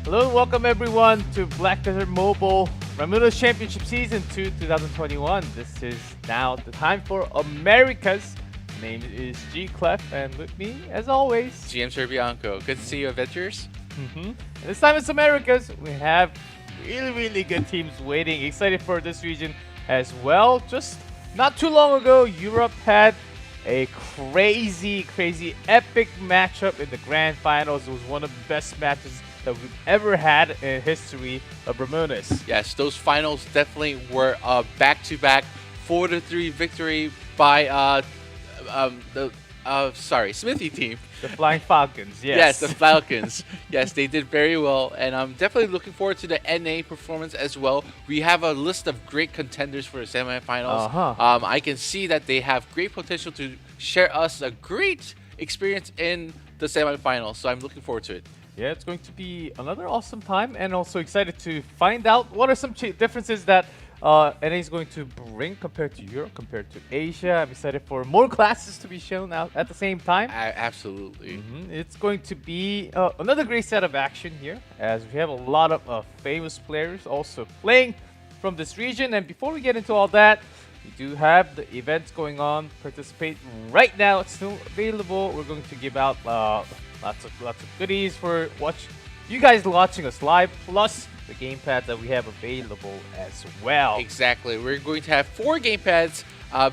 Hello and welcome everyone to Black Desert Mobile Ramoness Championship Season 2 2021. This is now the time for Americas. My name is G Clef and with me, as always, GM Serbianco. Good to see you, Avengers. And this time it's Americas. We have really good teams waiting. Excited for this region as well. Just not too long ago, Europe had a crazy epic matchup in the grand finals. It was one of the best matches that we've ever had in history of Ramoness. Yes, those finals definitely were back-to-back 4-3 victory by the Smithy team. The Flying Falcons, yes. Yes, the Falcons. Yes, they did very well, and I'm definitely looking forward to the NA performance as well. We have a list of great contenders for the semifinals. I can see that they have great potential to share us a great experience in the semifinals, so I'm looking forward to it. Yeah, it's going to be another awesome time, and also excited to find out what are some differences that NA is going to bring compared to Europe, compared to Asia. I'm excited for more classes to be shown out at the same time. Absolutely. It's going to be another great set of action here, as we have a lot of famous players also playing from this region. And before we get into all that, we do have the events going on. Participate right now. It's still available. We're going to give out lots of goodies for you guys watching us live, plus the gamepads that we have available as well. Exactly. We're going to have 4 gamepads.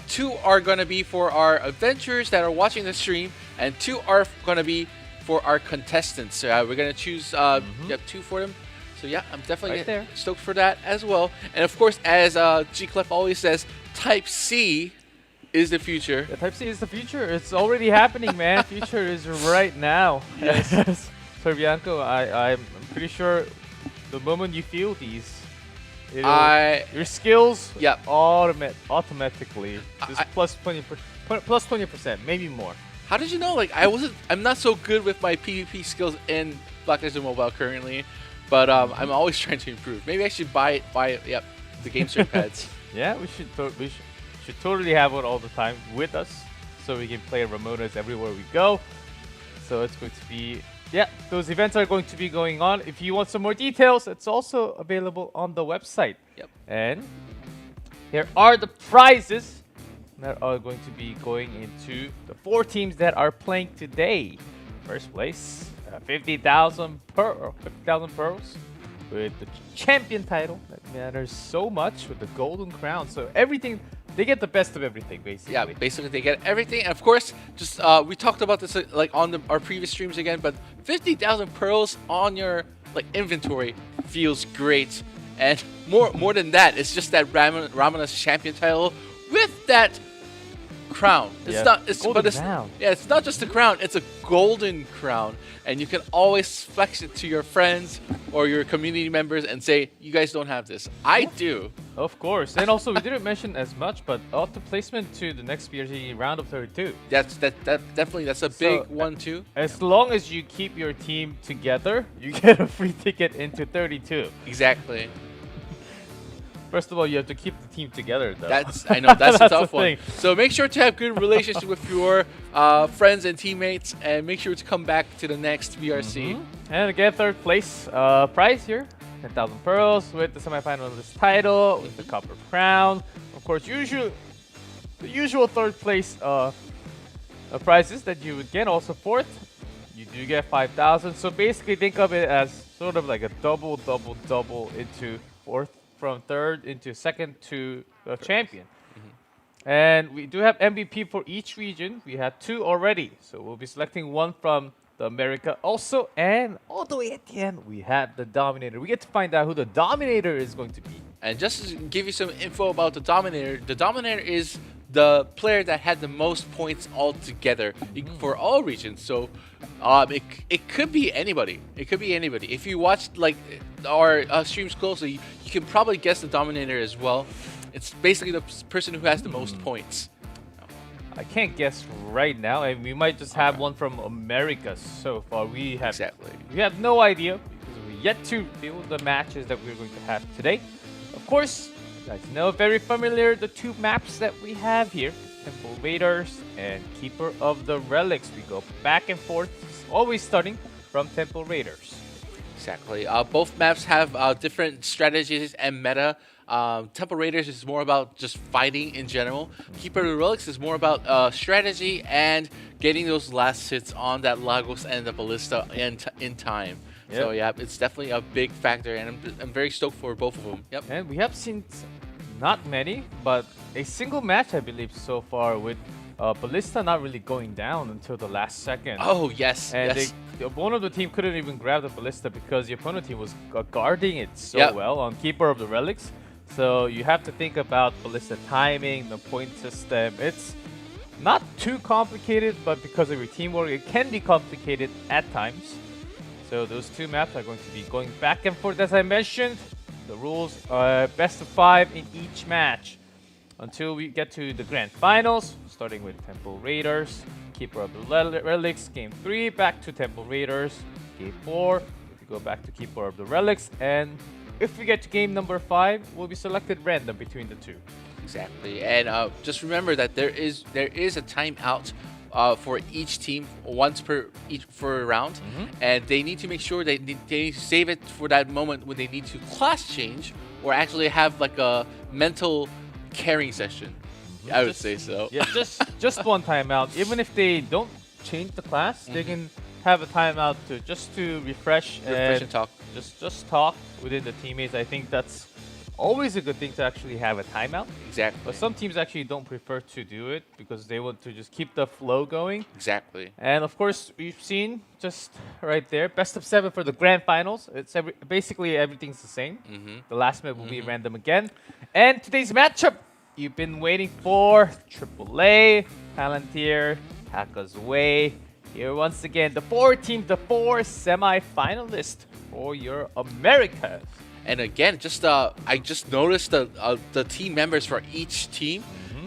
2 are going to be for our adventurers that are watching the stream, and 2 are going to be for our contestants. We're going to choose 2 for them. So yeah, I'm definitely stoked for that as well. And of course, as G Clef always says, Type C is the future. Yeah, Type C is the future. It's already happening, man. Future is right now. Yes. Serbianco, I'm pretty sure the moment you feel these, your skills automatically just plus 20%, maybe more. How did you know? Like I'm not so good with my PvP skills in Black Desert Mobile currently, but I'm always trying to improve. Maybe I should buy the game stream pads. Yeah, we should totally have it all the time with us, so we can play Ramoness everywhere we go. So it's going to be. Yeah, those events are going to be going on. If you want some more details, it's also available on the website. Yep. And here are the prizes that are going to be going into the 4 teams that are playing today. First place, 50,000 pearls with the champion title. That matters so much with the golden crown. So everything. They get the best of everything, basically. Yeah, basically they get everything. And of course, just we talked about this like on our previous streams again, but 50,000 pearls on your inventory feels great. And more than that, it's just that Ramoness champion title with that crown. It's not just a crown, it's a golden crown. And you can always flex it to your friends or your community members and say, you guys don't have this. I do. Of course. And also, we didn't mention as much, but auto placement to the next BRG round of 32. That's a big one too. As long as you keep your team together, you get a free ticket into 32. Exactly. First of all, you have to keep the team together, though. I know that's a tough one. So make sure to have good relationship with your friends and teammates, and make sure to come back to the next VRC. And again, third place prize here, 10,000 pearls with the semifinalist title, with the copper crown. Of course, the usual third place prizes that you would get. Also fourth, you do get 5,000. So basically, think of it as sort of like a double into fourth. From third into second to the champion. And we do have MVP for each region. We had 2 already. So we'll be selecting 1 from the America also. And all the way at the end, we have the Dominator. We get to find out who the Dominator is going to be. And just to give you some info about the Dominator is the player that had the most points altogether for all regions. So it could be anybody. It could be anybody. If you watched our streams closely, you can probably guess the Dominator as well. It's basically the person who has the most points. I can't guess right now, and we might just have one from America so far. We have no idea because we're yet to feel the matches that we're going to have today. Of course, you guys know very familiar the 2 maps that we have here, Temple Raiders and Keeper of the Relics. We go back and forth, always starting from Temple Raiders. Exactly. Both maps have different strategies and meta. Temple Raiders is more about just fighting in general. Keeper of the Relics is more about strategy and getting those last hits on that Lagos and the Ballista in time. Yep. So yeah, it's definitely a big factor, and I'm very stoked for both of them. Yep. And we have seen not many, but a single match, I believe, so far with Ballista not really going down until the last second. Oh yes. And yes. one of the team couldn't even grab the Ballista because the opponent team was guarding it so Yep. well on Keeper of the Relics. So you have to think about Ballista timing, the point system. It's not too complicated, but because of your teamwork, it can be complicated at times. So those two maps are going to be going back and forth, as I mentioned. The rules are best of 5 in each match until we get to the grand finals, starting with Temple Raiders, Keeper of the Relics, Game 3, back to Temple Raiders, Game 4, we go back to Keeper of the Relics, and if we get to game number 5, we'll be selected random between the two. Exactly, and just remember that there is a timeout for each team once per round, and they need to make sure they need to save it for that moment when they need to class change or actually have like a mental carrying session. I would say so. Yeah, just one timeout. Even if they don't change the class, they can have a timeout to refresh and talk. Just talk within the teammates. I think that's always a good thing to actually have a timeout. Exactly. But some teams actually don't prefer to do it because they want to just keep the flow going. Exactly. And of course, we've seen just right there, best of 7 for the grand finals. It's basically everything's the same. The last map will be random again. And today's matchup, you've been waiting for AAA, Palantir, Taka's Way. Here once again, the 4 teams, the 4 semi-finalists for your Americas. And again, I just noticed the team members for each team,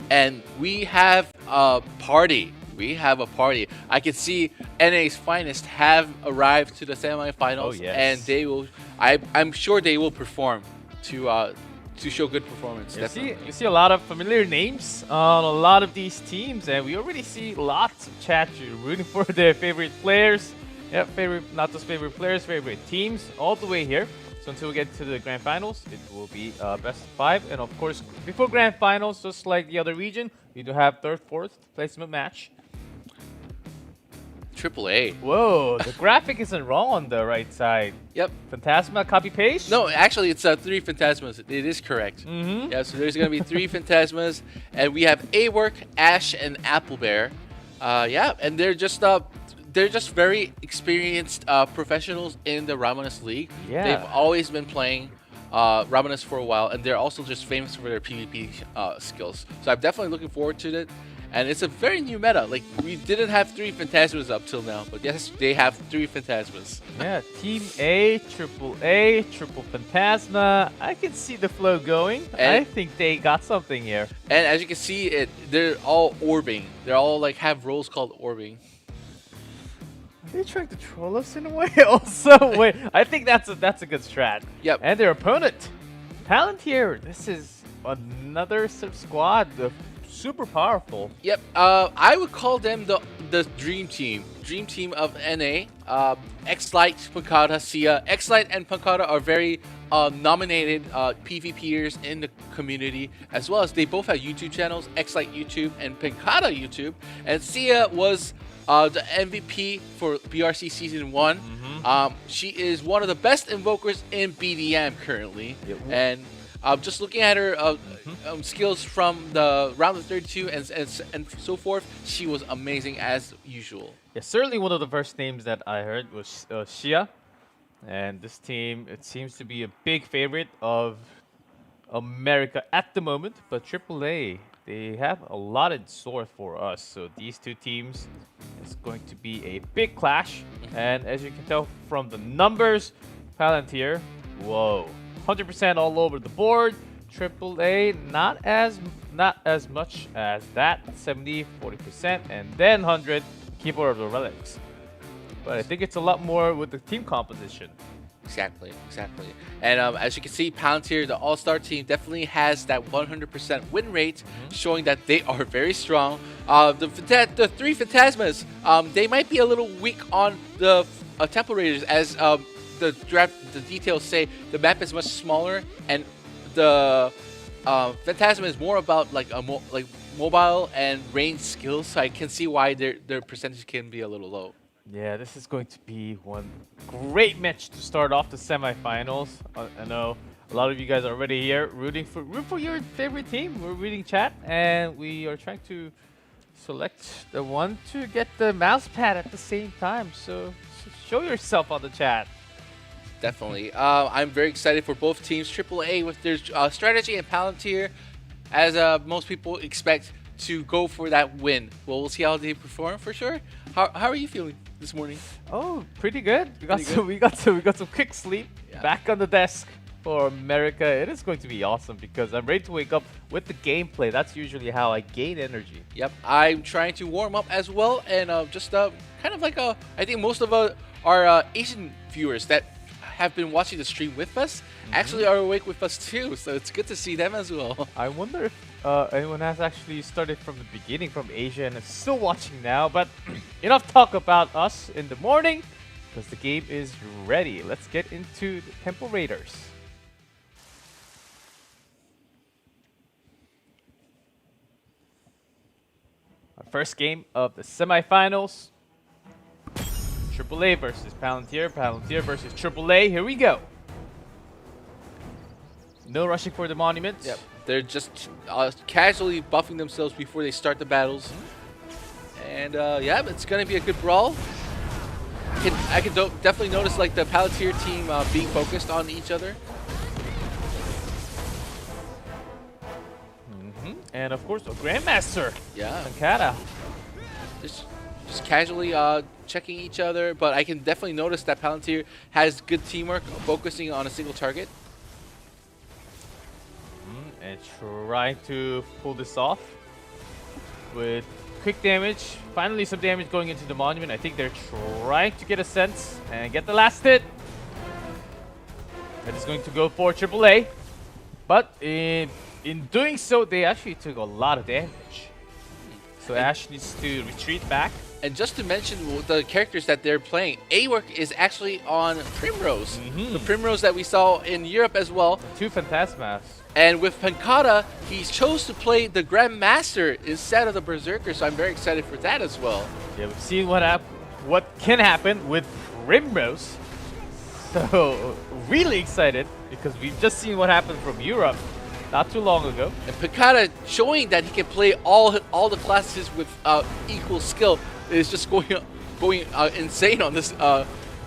and we have a party. We have a party. I can see NA's finest have arrived to the semifinals, Oh, yes. and they will. I'm sure they will perform to show good performance. You see a lot of familiar names on a lot of these teams, and we already see lots of chat rooting for their favorite players. Yeah, not just favorite players, favorite teams, all the way here. So until we get to the grand finals, it will be best of 5. And of course, before grand finals, just like the other region, we do have third, fourth placement match. AAA. Whoa, the graphic isn't wrong on the right side. Yep. Phantasma, copy paste? No, actually, it's 3 Phantasmas. It is correct. Yeah, so there's going to be 3 Phantasmas, and we have A-Work, Ash, and Applebear. Yeah, and they're just very experienced professionals in the Ramoness League. Yeah. They've always been playing Ramoness for a while, and they're also just famous for their PvP skills. So I'm definitely looking forward to it. And it's a very new meta. Like, we didn't have 3 Phantasmas up till now, but yes, they have 3 Phantasmas. Yeah, Team A, Triple Phantasma. I can see the flow going. And I think they got something here. And as you can see, they're all orbing. They're all like have roles called orbing. Are they trying to troll us in a way? Also, wait, I think that's a good strat. Yep. And their opponent, Palantir. This is another squad, super powerful. Yep. I would call them the dream team of NA. X-Lite, Pancada, Sia. X-Lite and Pancada are very nominated PvPers in the community, as well as they both have YouTube channels, X-Lite YouTube and Pancada YouTube. And Sia was the MVP for BRC Season 1. She is one of the best invokers in BDM currently. Yep. And just looking at her skills from the round of 32 and so forth, she was amazing as usual. Yeah, certainly one of the first names that I heard was Shia. And this team, it seems to be a big favorite of America at the moment. But AAA, they have a lot in store for us. So these two teams, it's going to be a big clash. And as you can tell from the numbers, Palantir, whoa, 100% all over the board. AAA, not as much as that, 70, 40%, and then 100, Keeper of the Relics. But I think it's a lot more with the team composition. Exactly. And as you can see, Palantir, the all-star team, definitely has that 100% win rate, showing that they are very strong. The 3 Phantasmas, they might be a little weak on the Temple Raiders, as the details say the map is much smaller, and the Phantasm is more about like mobile and range skills. So I can see why their percentage can be a little low. Yeah, this is going to be one great match to start off the semifinals. I know a lot of you guys are already here rooting for your favorite team. We're reading chat, and we are trying to select the one to get the mouse pad at the same time. So show yourself on the chat. Definitely. I'm very excited for both teams. AAA with their strategy, and Palantir, as most people expect, to go for that win. Well, we'll see how they perform for sure. How are you feeling this morning? Oh, pretty good. We got some quick sleep. Yeah. Back on the desk for America. It is going to be awesome because I'm ready to wake up with the gameplay. That's usually how I gain energy. Yep, I'm trying to warm up as well, and just kind of like I think most of our Asian viewers that have been watching the stream with us actually are awake with us too, so it's good to see them as well. I wonder if anyone has actually started from the beginning from Asia and is still watching now, but enough talk about us in the morning because the game is ready. Let's get into the Temple Raiders. Our first game of the semifinals. AAA versus Palantir. Palantir versus AAA. Here we go. No rushing for the monument. Yep. They're just casually buffing themselves before they start the battles. And yeah, it's going to be a good brawl. I can definitely notice like the Palantir team being focused on each other. And of course, a Grandmaster. Yeah. Pankata. Just casually checking each other, but I can definitely notice that Palantir has good teamwork, focusing on a single target. And trying to pull this off with quick damage. Finally, some damage going into the monument. I think they're trying to get a sense and get the last hit. That is going to go for AAA. But in doing so, they actually took a lot of damage. So Ash needs to retreat back. And just to mention the characters that they're playing, A-Work is actually on Primrose. The Primrose that we saw in Europe as well. Two Phantasmas. And with Pankata, he chose to play the Grandmaster instead of the Berserker, so I'm very excited for that as well. Yeah, we've seen what can happen with Primrose. So, really excited because we've just seen what happened from Europe not too long ago. And Pankata showing that he can play all the classes with equal skill is just going insane on this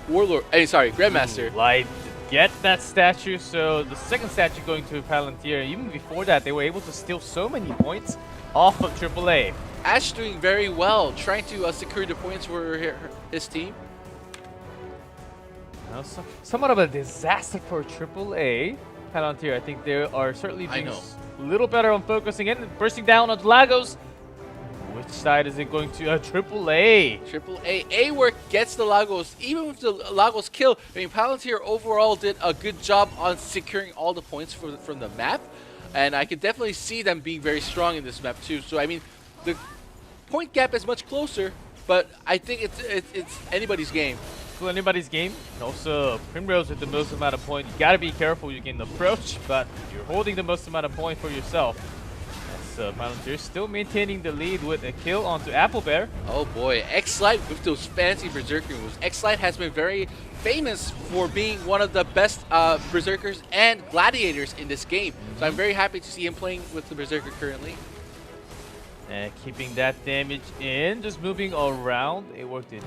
Warlord. Sorry, Grandmaster. Light get that statue. So the second statue going to Palantir. Even before that, they were able to steal so many points off of AAA. Ash doing very well, trying to secure the points for his team. Somewhat of a disaster for AAA. Palantir, I think they are certainly doing a little better on focusing in and bursting down on Lagos. Which side is it going to? AAA. AAA. A-Work gets the Lagos. Even with the Lagos kill, I mean, Palantir overall did a good job on securing all the points from the map. And I could definitely see them being very strong in this map too. So, I mean, the point gap is much closer, but I think it's anybody's game. Still anybody's game. And also, Primrose with the most amount of points. You gotta be careful. You can approach, but you're holding the most amount of points for yourself. Palantir still maintaining the lead with a kill onto Apple Bear. Oh boy, X-Light with those fancy Berserker moves. X-Light has been very famous for being one of the best Berserkers and Gladiators in this game. So I'm very happy to see him playing with the Berserker currently. And keeping that damage in, just moving around. It worked in.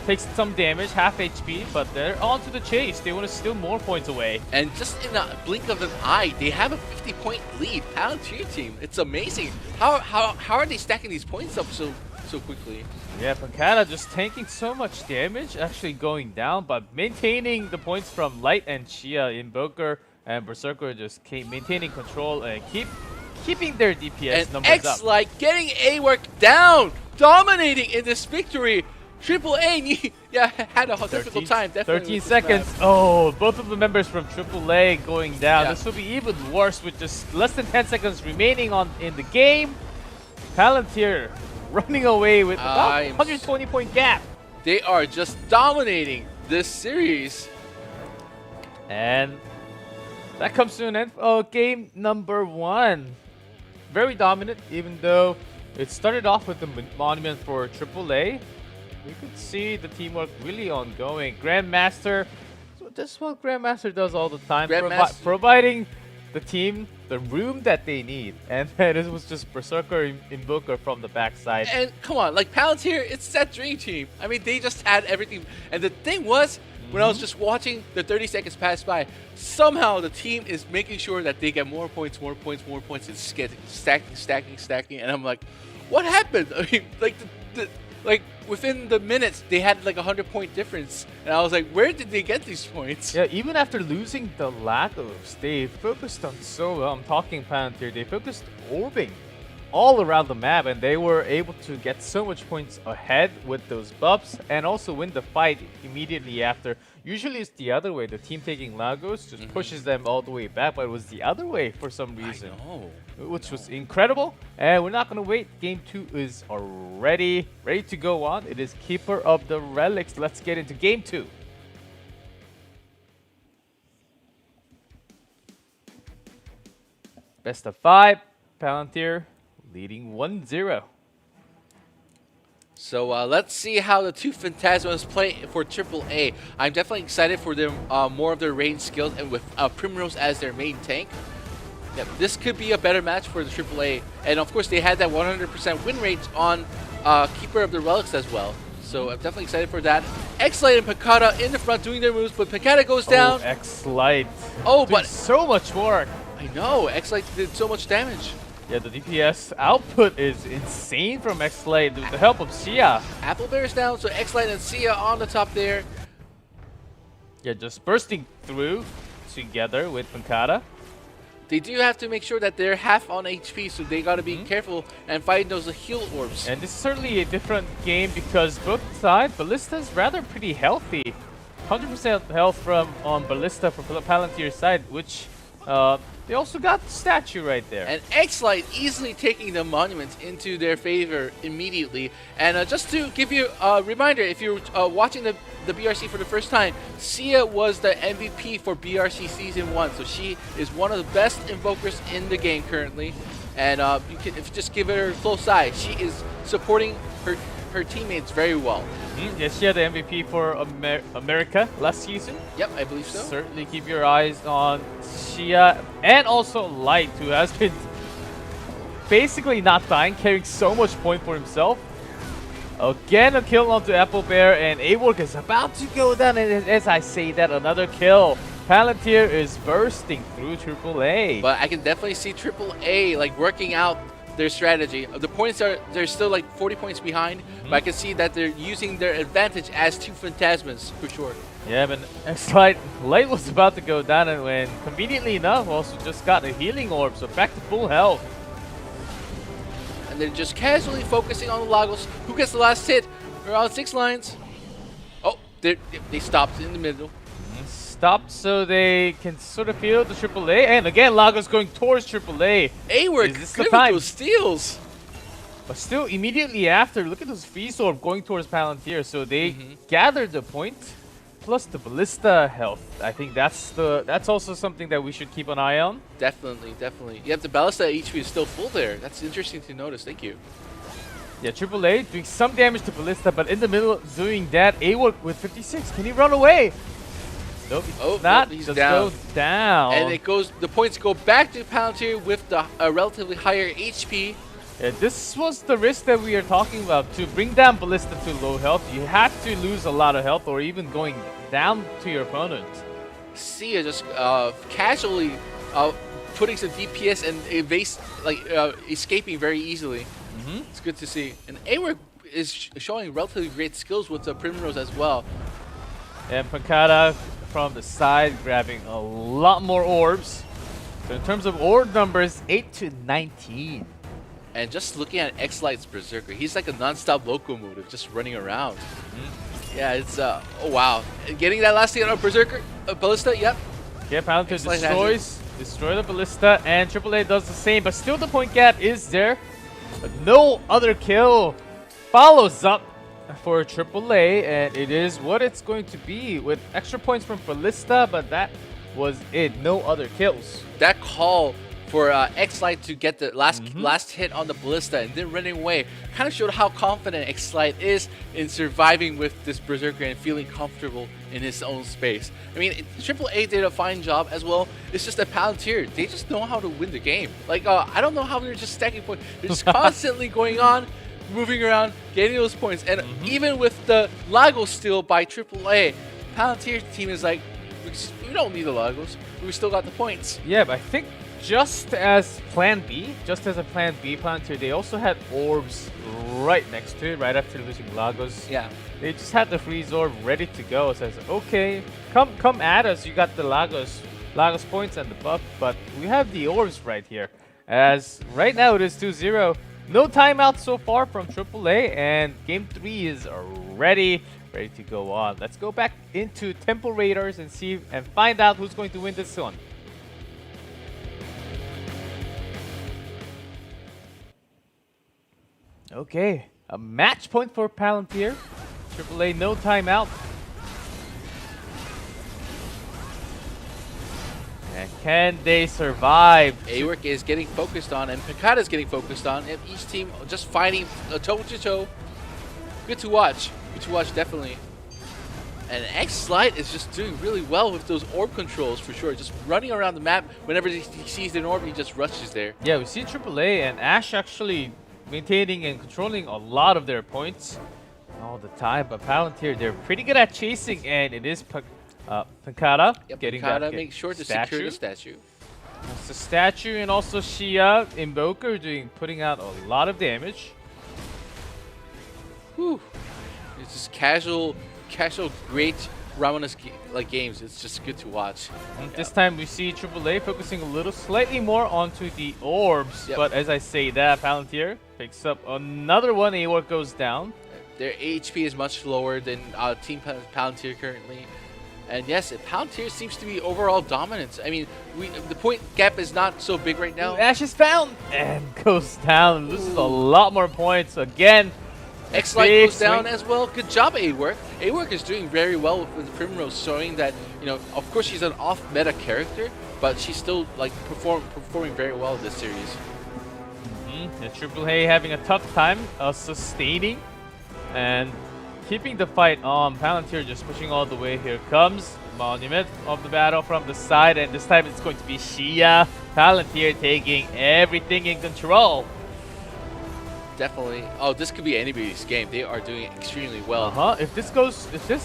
Takes some damage, half HP, but they're on to the chase. They want to steal more points away. And just in a blink of an eye, they have a 50-point lead. Palantir team, it's amazing. How are they stacking these points up so quickly? Yeah, Pankata just tanking so much damage, actually going down, but maintaining the points from Light and Chia. Invoker and Berserker just maintaining control and keeping their DPS and numbers up. X-Light getting A-Work down, dominating in this victory. AAA had a difficult time. Definitely 13 seconds. Oh, both of the members from AAA going down. Yeah. This will be even worse with just less than 10 seconds remaining in the game. Palantir running away with about 120-point gap. They are just dominating this series. And that comes to an end. Game number 1. Very dominant, even though it started off with the monument for AAA. We could see the teamwork really ongoing. Grandmaster, so this is what Grandmaster does all the time, providing the team the room that they need. And then it was just Berserker Invoker from the backside. And come on, like Palantir, it's that dream team. I mean, they just had everything. And the thing was, when I was just watching the 30 seconds pass by, somehow the team is making sure that they get more points. It's getting stacking. And I'm like, what happened? I mean, like within the minutes, they had like 100-point difference. And I was like, where did they get these points? Yeah, even after losing the Lagos, they focused on so well. I'm talking Palantir. They focused orbing all around the map, and they were able to get so much points ahead with those buffs and also win the fight immediately after. Usually it's the other way. The team taking Lagos just pushes them all the way back, but it was the other way for some reason. Which was incredible. And we're not going to wait. Game 2 is already ready to go on. It is Keeper of the Relics. Let's get into Game 2. Best of 5. Palantir leading 1-0. So let's see how the two Phantasmas play for AAA. I'm definitely excited for them, more of their range skills, and with Primrose as their main tank. Yep, this could be a better match for the AAA. And of course, they had that 100% win rate on Keeper of the Relics as well. So I'm definitely excited for that. X-Light and Picada in the front doing their moves, but Picada goes down. Oh, X-Light. Oh, but so much work. I know, X-Light did so much damage. Yeah, the DPS output is insane from X-Light with the help of Sia. Apple Bear's down, so X-Light and Sia on the top there. Yeah, just bursting through together with Pankata. They do have to make sure that they're half on HP, so they gotta be careful and fighting those heal orbs. And this is certainly a different game because both sides, Ballista's rather pretty healthy. 100% health from on Ballista for Palantir's side, which they also got the statue right there. And X-Light easily taking the monuments into their favor immediately. And just to give you a reminder, if you're watching the BRC for the first time, Sia was the MVP for BRC Season 1. So she is one of the best invokers in the game currently. And you can, if you just give her a close eye, she is supporting her teammates very well. Yes, she had the MVP for America last season. Yep, I believe so. Certainly keep your eyes on Shia and also Light, who has been basically not dying, carrying so much point for himself. Again, a kill onto Apple Bear, and A-Work is about to go down. And as I say that, another kill. Palantir is bursting through AAA. But I can definitely see AAA like working out their strategy. The points they're still like 40 points behind, but I can see that they're using their advantage as two Phantasmas for sure. Yeah, but X-Light was about to go down, and when conveniently enough also just got a healing orb, so back to full health. And they're just casually focusing on the Lagos. Who gets the last hit? Around 6 lines. Oh, they stopped in the middle. Stopped so they can sort of feel the AAA, and again Lagos going towards AAA. A-Work good with those steals. But still, immediately after, look at those Freeze Orb going towards Palantir, so they gathered the point, plus the Ballista health. I think that's also something that we should keep an eye on. Definitely. Yeah, the Ballista HP is still full there. That's interesting to notice. Thank you. Yeah, AAA doing some damage to Ballista, but in the middle of doing that, A-Work with 56. Can he run away? Nope, he's down. Goes down. And it goes. The points go back to Palantir with the relatively higher HP. Yeah, this was the risk that we are talking about. To bring down Ballista to low health, you have to lose a lot of health or even going down to your opponent. Sia just casually putting some DPS and escaping very easily. It's good to see. And A-Work is showing relatively great skills with the Primrose as well. And Pankata from the side grabbing a lot more orbs. So in terms of orb numbers, 8 to 19. And just looking at X-Light's Berserker, he's like a non-stop locomotive just running around. Yeah, it's oh wow. And getting that last hit on Berserker, Ballista, yep. Yeah, Palantir destroy the Ballista, and AAA does the same, but still the point gap is there. But no other kill follows up for AAA, and it is what it's going to be with extra points from Ballista, but that was it. No other kills. That call for X-Light to get the last hit on the Ballista and then running away kind of showed how confident X-Light is in surviving with this Berserker and feeling comfortable in his own space. I mean, AAA did a fine job as well. It's just that Palantir, they just know how to win the game. Like, I don't know how they're just stacking points. They're just constantly going on, moving around, getting those points. And even with the Lagos steal by AAA, Palantir's team is like, we don't need the Lagos. We still got the points. Yeah, but I think just as a plan B, Palantir, they also had orbs right next to it, right after losing Lagos. Yeah. They just had the freeze orb ready to go. So I said, okay, come at us. You got the Lagos points and the buff, but we have the orbs right here. As right now it is 2-0. No timeout so far from AAA, and game 3 is ready to go on. Let's go back into Temple Raiders and find out who's going to win this one. Okay, a match point for Palantir. AAA, no timeout. And can they survive? A-Work is getting focused on, and Picada is getting focused on, and each team just fighting toe-to-toe. Good to watch. Good to watch, definitely. And X-Light is just doing really well with those orb controls, for sure. Just running around the map. Whenever he sees an orb, he just rushes there. Yeah, we see AAA and Ash actually maintaining and controlling a lot of their points all the time. But Palantir, they're pretty good at chasing, and it is Picada getting Picada, that make sure to secure the statue. It's the statue, and also Shia, Invoker, putting out a lot of damage. Whew. It's just casual, great Ramoness games. It's just good to watch. And this time we see AAA focusing slightly more onto the orbs. Yep. But as I say that, Palantir picks up another one. A-Work goes down. Their HP is much lower than Team Palantir currently. And yes, Palantir seems to be overall dominant. I mean, the point gap is not so big right now. Ash is found and goes down. Loses a lot more points again. X-Light goes down as well. Good job, A-Work. A-Work is doing very well with Primrose, showing that, you know, of course she's an off-meta character, but she's still like performing very well in this series. The AAA having a tough time sustaining and keeping the fight on. Palantir just pushing all the way. Here comes Monument of the battle from the side, and this time it's going to be Shia. Palantir taking everything in control. Definitely. Oh, this could be anybody's game. They are doing extremely well. If this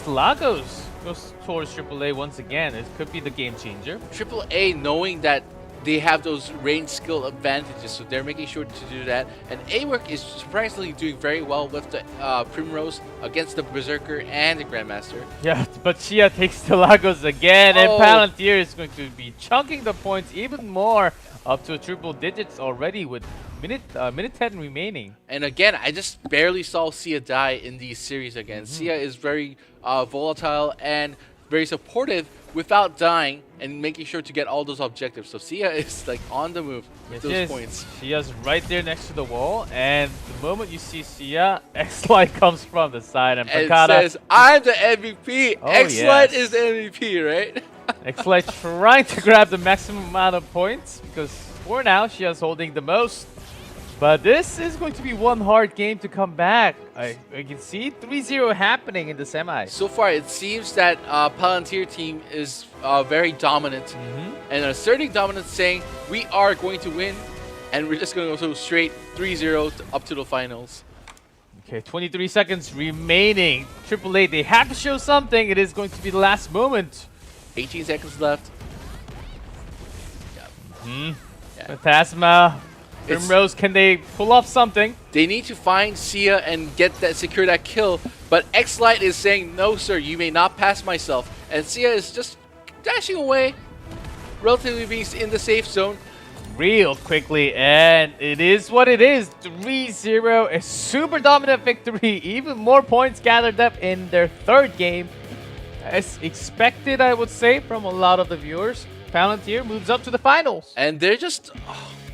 Lagos goes towards AAA once again, it could be the game changer. AAA knowing that they have those range skill advantages, so they're making sure to do that. And A-Work is surprisingly doing very well with the Primrose against the Berserker and the Grandmaster. Yeah, but Shia takes the Lagos again, and Palantir is going to be chunking the points even more up to triple digits already with minute 10 remaining. And again, I just barely saw Sia die in these series again. Sia is very volatile and very supportive without dying and making sure to get all those objectives. So Sia is like on the move with those points. Sia's right there next to the wall, and the moment you see Sia, X-Light comes from the side, and Picada says, "I'm the MVP." Oh, X-Light is the MVP, right? X-Light trying to grab the maximum amount of points because for now Sia's holding the most. But this is going to be one hard game to come back. I can see 3-0 happening in the semi. So far, it seems that Palantir team is very dominant and asserting dominance, saying we are going to win, and we're just going to go straight 3-0 up to the finals. Okay, 23 seconds remaining. AAA, they have to show something. It is going to be the last moment. 18 seconds left. Phantasma. Primrose, can they pull off something? They need to find Sia and secure that kill, but X-Light is saying, "No, sir, you may not pass myself." And Sia is just dashing away, relatively being in the safe zone. Real quickly, and it is what it is. 3-0, a super dominant victory. Even more points gathered up in their third game. As expected, I would say, from a lot of the viewers. Palantir moves up to the finals. And they're just,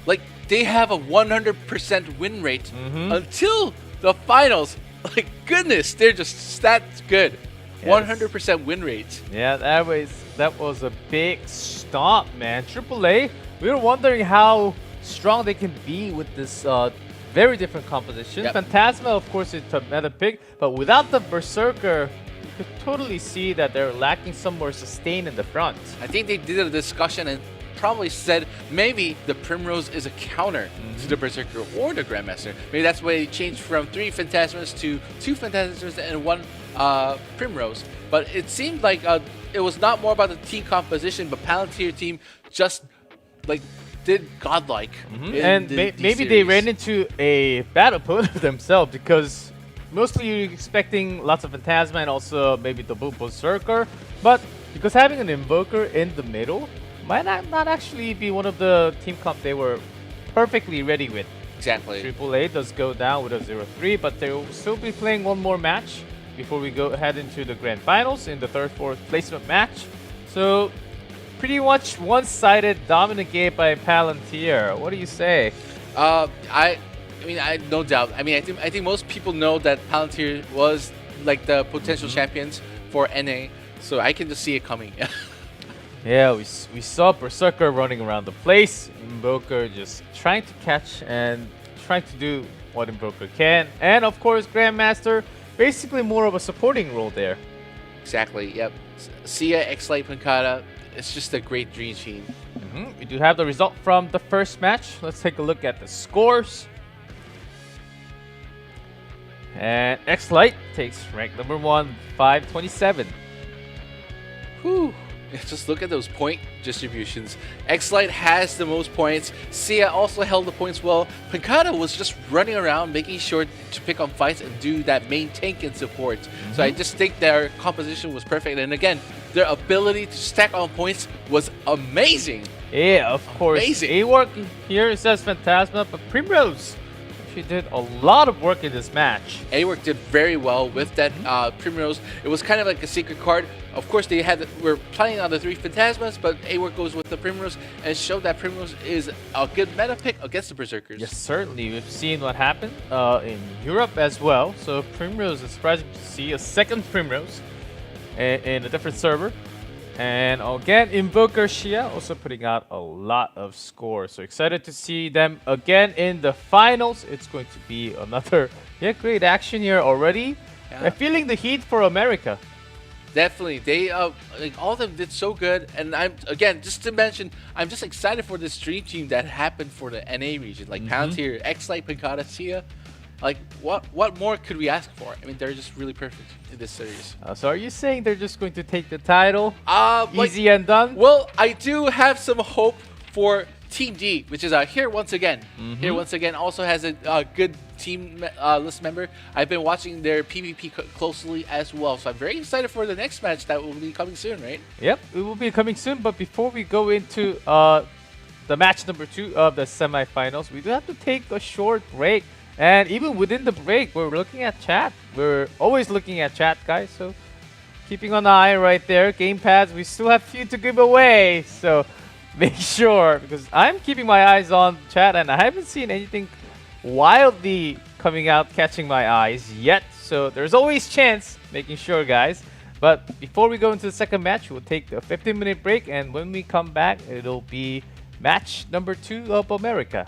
like, they have a 100% win rate until the finals. like goodness, they're just that good. Yes. 100% win rate. Yeah, that was a big stomp, man. AAA, we were wondering how strong they can be with this very different composition. Yep. Phantasma, of course, is a meta pick, but without the Berserker, you could totally see that they're lacking some more sustain in the front. I think they did a discussion and probably said maybe the Primrose is a counter to the Berserker or the Grandmaster. Maybe that's why they changed from 3 Phantasmas to 2 Phantasmas and 1 Primrose. But it seemed like it was not more about the team composition, but Palantir team just like did godlike. And maybe they ran into a bad opponent themselves, because mostly you're expecting lots of Phantasma and also maybe the Berserker, but because having an Invoker in the middle might not actually be one of the team comp they were perfectly ready with. Exactly. AAA does go down with a 0-3, but they will still be playing one more match before we go ahead into the grand finals in the 3rd-4th placement match. So pretty much one-sided dominant game by Palantir. What do you say? I mean, I no doubt. I mean, I think most people know that Palantir was like the potential champions for NA, so I can just see it coming. Yeah, we saw Berserker running around the place, Invoker just trying to catch and trying to do what Invoker can, and of course Grandmaster basically more of a supporting role there. Exactly. Yep. Sia, X-Light, Pancata. It's just a great dream team. We do have the result from the first match. Let's take a look at the scores. And X-Light takes rank number 1, 527. Whew. Just look at those point distributions. X-Light has the most points. Sia also held the points well. Pancata was just running around making sure to pick on fights and do that main tank and support. So I just think their composition was perfect. And again, their ability to stack on points was amazing. Yeah, of course. Amazing. A-Work here says Phantasma, but Primrose, she did a lot of work in this match. A-Work did very well with that Primrose. It was kind of like a secret card. Of course, they were playing on the 3 Phantasmas, but A-Work goes with the Primrose and showed that Primrose is a good meta pick against the Berserkers. Yes, certainly. We've seen what happened in Europe as well. So Primrose is surprising to see a second Primrose in a different server. And again, Invoker Shia also putting out a lot of scores. So excited to see them again in the finals. It's going to be another great action here already. Yeah. I'm feeling the heat for America. Definitely, they like all of them did so good, and I'm again just to mention, I'm just excited for this dream team that happened for the NA region, like Palantir, X-Light, Pancata, Sia. Like what more could we ask for? I mean, they're just really perfect in this series. So are you saying they're just going to take the title? Easy Like, and done? well, I do have some hope for Team D, which is here once again. Here once again also has a good team list member. I've been watching their PvP closely as well, so I'm very excited for the next match that will be coming soon, right? Yep, it will be coming soon. But before we go into the match number 2 of the semifinals, we do have to take a short break. And even within the break, we're looking at chat. We're always looking at chat, guys. So keeping an eye right there. Gamepads, we still have few to give away. So make sure, because I'm keeping my eyes on chat and I haven't seen anything wildly coming out, catching my eyes yet. So there's always chance, making sure, guys. But before we go into the second match, we'll take a 15-minute break. And when we come back, it'll be match number 2 of America.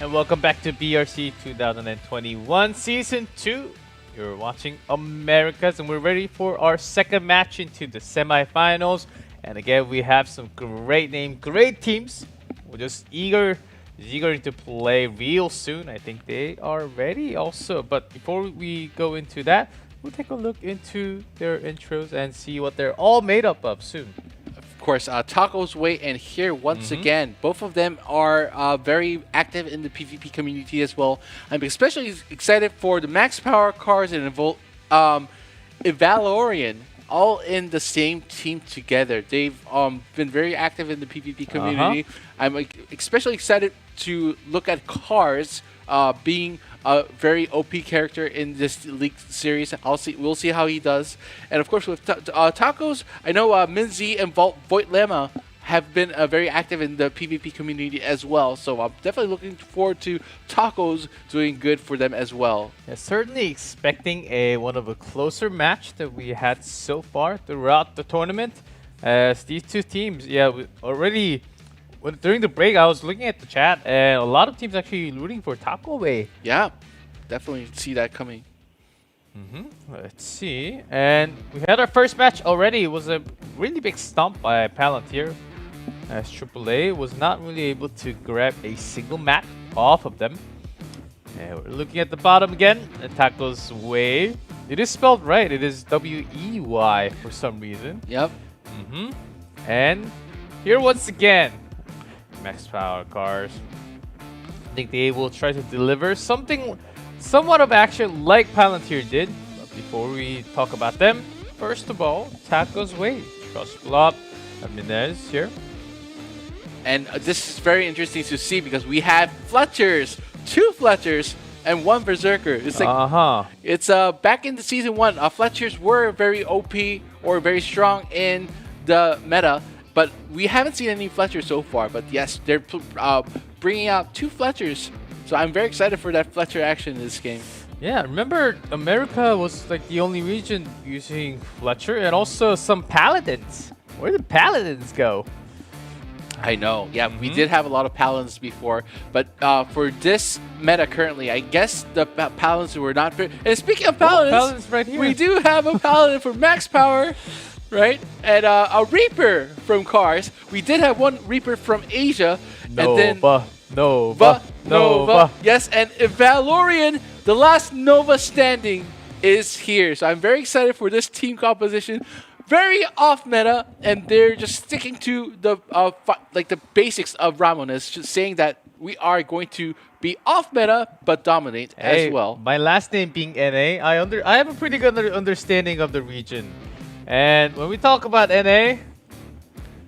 and welcome back to BRC 2021 Season 2. You're watching Americas, and we're ready for our second match into the semifinals. And again, we have some great names, great teams. We're just eager to play real soon. I think they are ready also. But before we go into that, we'll take a look into their intros and see what they're all made up of soon. Of course, Taco's Way and here once again. Both of them are very active in the PvP community as well. I'm especially excited for the Max Power cars and Evalorian, all in the same team together. They've been very active in the PvP community. I'm especially excited to look at cars being a very OP character in this League series. We'll see how he does. And of course, with Tacos, I know Minzy and Voitlema have been very active in the PvP community as well. So I'm definitely looking forward to Tacos doing good for them as well. Yeah, certainly expecting one of a closer match that we had so far throughout the tournament. As these two teams, during the break, I was looking at the chat, and a lot of teams actually rooting for Taco Way. Yeah, definitely see that coming. Let's see. And we had our first match already. It was a really big stomp by Palantir, as AAA was not really able to grab a single mat off of them. And we're looking at the bottom again. Taco's Way. It is spelled right. It is W-E-Y for some reason. Yep. And here once again, Max Power cars. I think they will try to deliver somewhat of action like Palantir did. But before we talk about them, first of all, Taco's Way. Trust Flop, Ramoness here. And this is very interesting to see because we have Fletchers, 2 Fletchers, and 1 Berserker. It's like it's back in the Season 1. Fletchers were very OP or very strong in the meta. But we haven't seen any Fletchers so far. But yes, they're bringing out 2 Fletchers. So I'm very excited for that Fletcher action in this game. Yeah, remember America was like the only region using Fletcher, and also some Paladins. Where did Paladins go? I know. Yeah, we did have a lot of Paladins before. But for this meta currently, I guess the Paladins were not very... And speaking of Paladins, right here. We do have a Paladin for Max Power. Right? And a Reaper from Cars. We did have 1 Reaper from Asia. Nova. Yes, and Evalorian, the last Nova standing, is here. So I'm very excited for this team composition. Very off meta, and they're just sticking to the the basics of Ramoness, just saying that we are going to be off meta but dominate as well. My last name being NA, I have a pretty good understanding of the region. And when we talk about NA,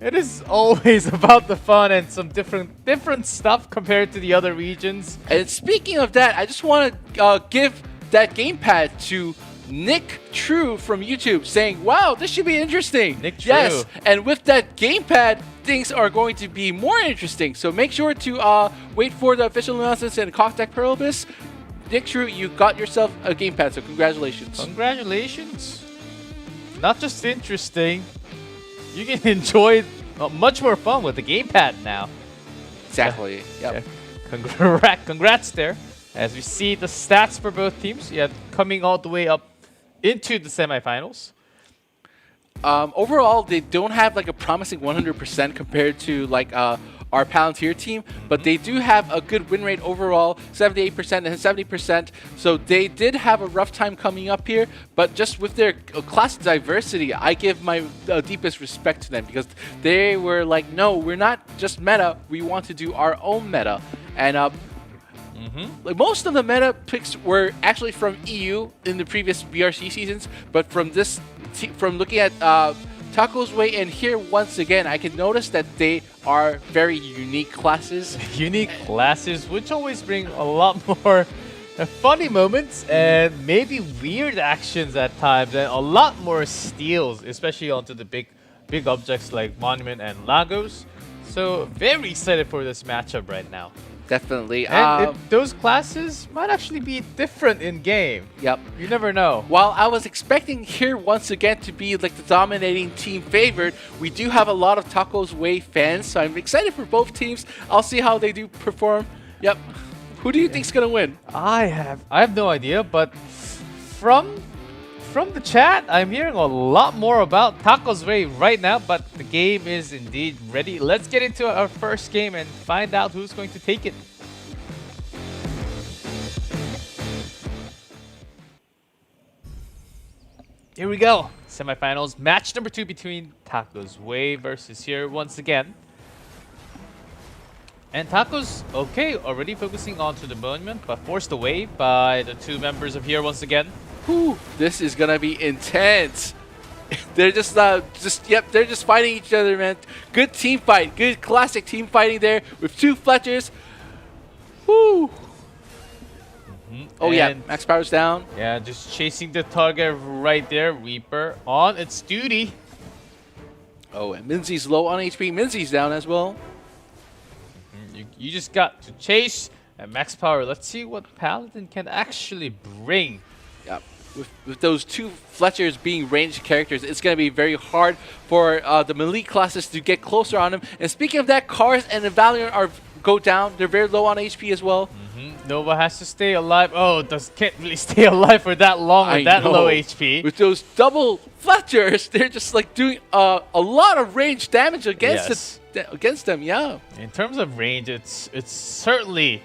it is always about the fun and some different stuff compared to the other regions. And speaking of that, I just want to give that gamepad to Nick True from YouTube, saying, "Wow, this should be interesting." Nick True. Yes, and with that gamepad, things are going to be more interesting. So make sure to wait for the official announcements and contact Perlbis. Nick True, you got yourself a gamepad, so congratulations. Congratulations. Not just interesting, you can enjoy much more fun with the gamepad now. Exactly. Yep. Yeah. Congrats there. As we see the stats for both teams, coming all the way up into the semifinals. Overall, they don't have like a promising 100% compared to like our Palantir team, but they do have a good win rate overall, 78% and 70%. So they did have a rough time coming up here, but just with their class diversity, I give my deepest respect to them because they were like, no, we're not just meta, we want to do our own meta. And like most of the meta picks were actually from EU in the previous BRC seasons, but from this, from looking at Taco's Way and here once again, I can notice that they are very unique classes. Unique classes, which always bring a lot more funny moments and maybe weird actions at times, and a lot more steals, especially onto the big objects like Monument and Lagos. So very excited for this matchup right now. Definitely. And those classes might actually be different in game. Yep. You never know. While I was expecting here once again to be like the dominating team favorite, we do have a lot of Taco's Way fans, so I'm excited for both teams. I'll see how they do perform. Yep. Who do you think's gonna win? I have no idea, but from the chat, I'm hearing a lot more about Taco's Way right now, but the game is indeed ready. Let's get into our first game and find out who's going to take it. Here we go. Semifinals, match number 2 between Taco's Way versus here once again. And Taco's, okay, already focusing onto the monument, but forced away by the 2 members of here once again. Whew, this is gonna be intense. They're just they're just fighting each other, man. Good team fight, good classic team fighting there with 2 Fletchers. Whoo! Oh yeah, Max Power's down. Yeah, just chasing the target right there. Reaper on its duty. Oh, and Minzy's low on HP. Minzy's down as well. You just got to chase and Max Power. Let's see what Paladin can actually bring. Yeah, with those 2 Fletchers being ranged characters, it's going to be very hard for the melee classes to get closer on them. And speaking of that, Cars and the Valiant go down. They're very low on HP as well. Nova has to stay alive. Oh, can't really stay alive for that long with that low HP. With those double Fletchers, they're just like doing a lot of range damage against them. Yeah. In terms of range, it's certainly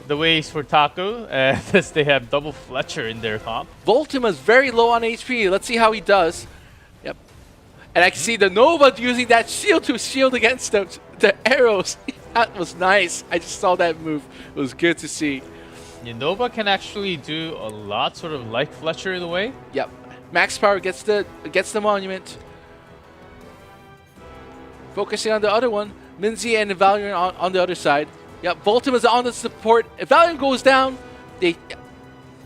the ways for Taco, as they have double Fletcher in their comp. Voltima's very low on HP. Let's see how he does. Yep. And I can see the Nova using that shield to shield against the arrows. That was nice. I just saw that move. It was good to see. Yeah, Nova can actually do a lot, sort of like Fletcher in a way. Yep. Max Power gets the monument. Focusing on the other one. Minzy and Valiant on the other side. Yep. Voltima's on the support. If Valiant goes down, yeah,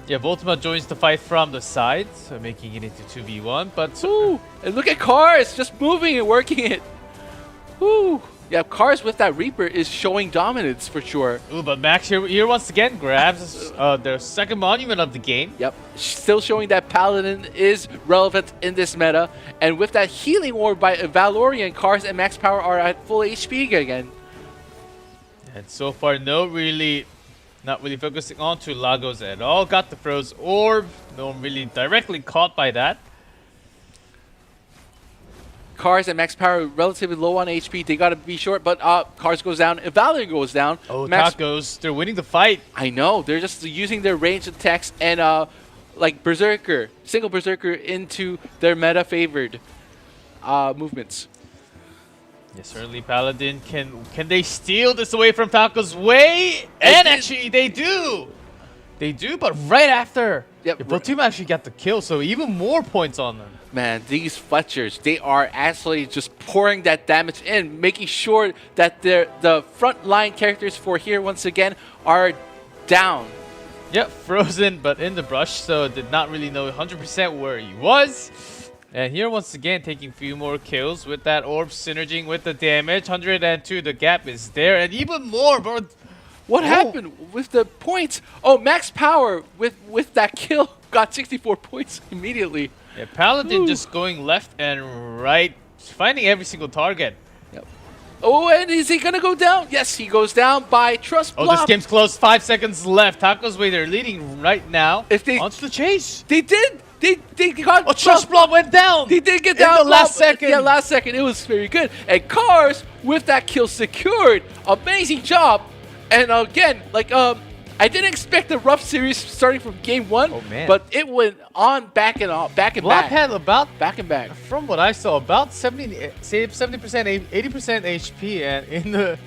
Voltima joins the fight from the side, so making it into 2v1. But ooh, and look at Cars just moving and working it. Ooh. Yeah, Cars with that Reaper is showing dominance for sure. Ooh, but Max here once again grabs their second monument of the game. Yep, still showing that Paladin is relevant in this meta. And with that healing orb by Valorian, Cars and Max Power are at full HP again. And so far, not really focusing on to Lagos at all. Got the Froze Orb. No one really directly caught by that. Cars and Max Power relatively low on HP. They got to be short, but Cars goes down. If Valiant goes down, oh, Tacos, they're winning the fight. I know. They're just using their ranged attacks and like Berserker, single Berserker into their meta favored movements. Yes, certainly Paladin can they steal this away from Taco's Way? And actually they do. They do, but right after. Yep. Both team actually got the kill, so even more points on them. Man, these Fletchers, they are actually just pouring that damage in, making sure that the front line characters for here once again are down. Yep, frozen but in the brush, so did not really know 100% where he was. And here once again taking a few more kills with that orb synerging with the damage. 102, the gap is there, and even more, bro. What happened with the points? Oh, Max Power with that kill got 64 points immediately. Yeah, Paladin just going left and right, finding every single target. Yep. Oh, and is he gonna go down? Yes, he goes down by Trust Block. Oh, this game's close. 5 seconds left. Taco's Way, they're leading right now. If they onto the chase. They did. They got. Oh, Trust Block went down. They did get down in the last second. Yeah, last second. It was very good. And Cars with that kill secured. Amazing job. And again, like I didn't expect a rough series starting from game 1, but it went on back and Black had about back and back. From what I saw, about 70%, 80% HP, and in the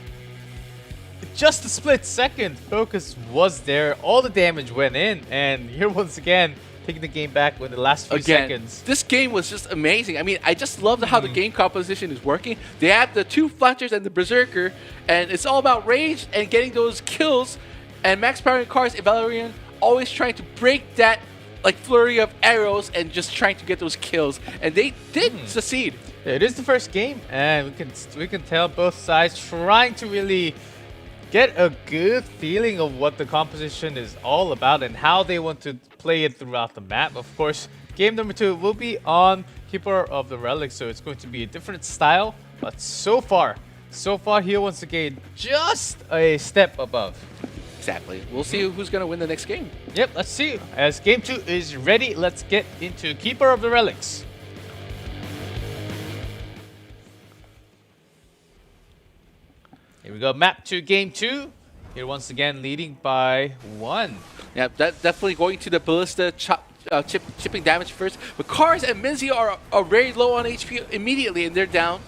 just a split second, focus was there. All the damage went in, and here once again taking the game back in the last few seconds. This game was just amazing. I mean, I just love how the game composition is working. They have the 2 Fletchers and the Berserker, and it's all about range and getting those kills. And Max Power and Cars and Valorian always trying to break that like flurry of arrows and just trying to get those kills. And they did succeed. It is the first game, and we can tell both sides trying to really get a good feeling of what the composition is all about and how they want to play it throughout the map. Of course, game number 2 will be on Keeper of the Relic, so it's going to be a different style. But so far here once again, just a step above. Exactly. We'll see who's going to win the next game. Yep, let's see. As game 2 is ready, let's get into Keeper of the Relics. Here we go, map to game 2. Here once again leading by 1. Yeah, that definitely going to the Ballista chipping damage first. But Cars and Minzy are very low on HP immediately, and they're down.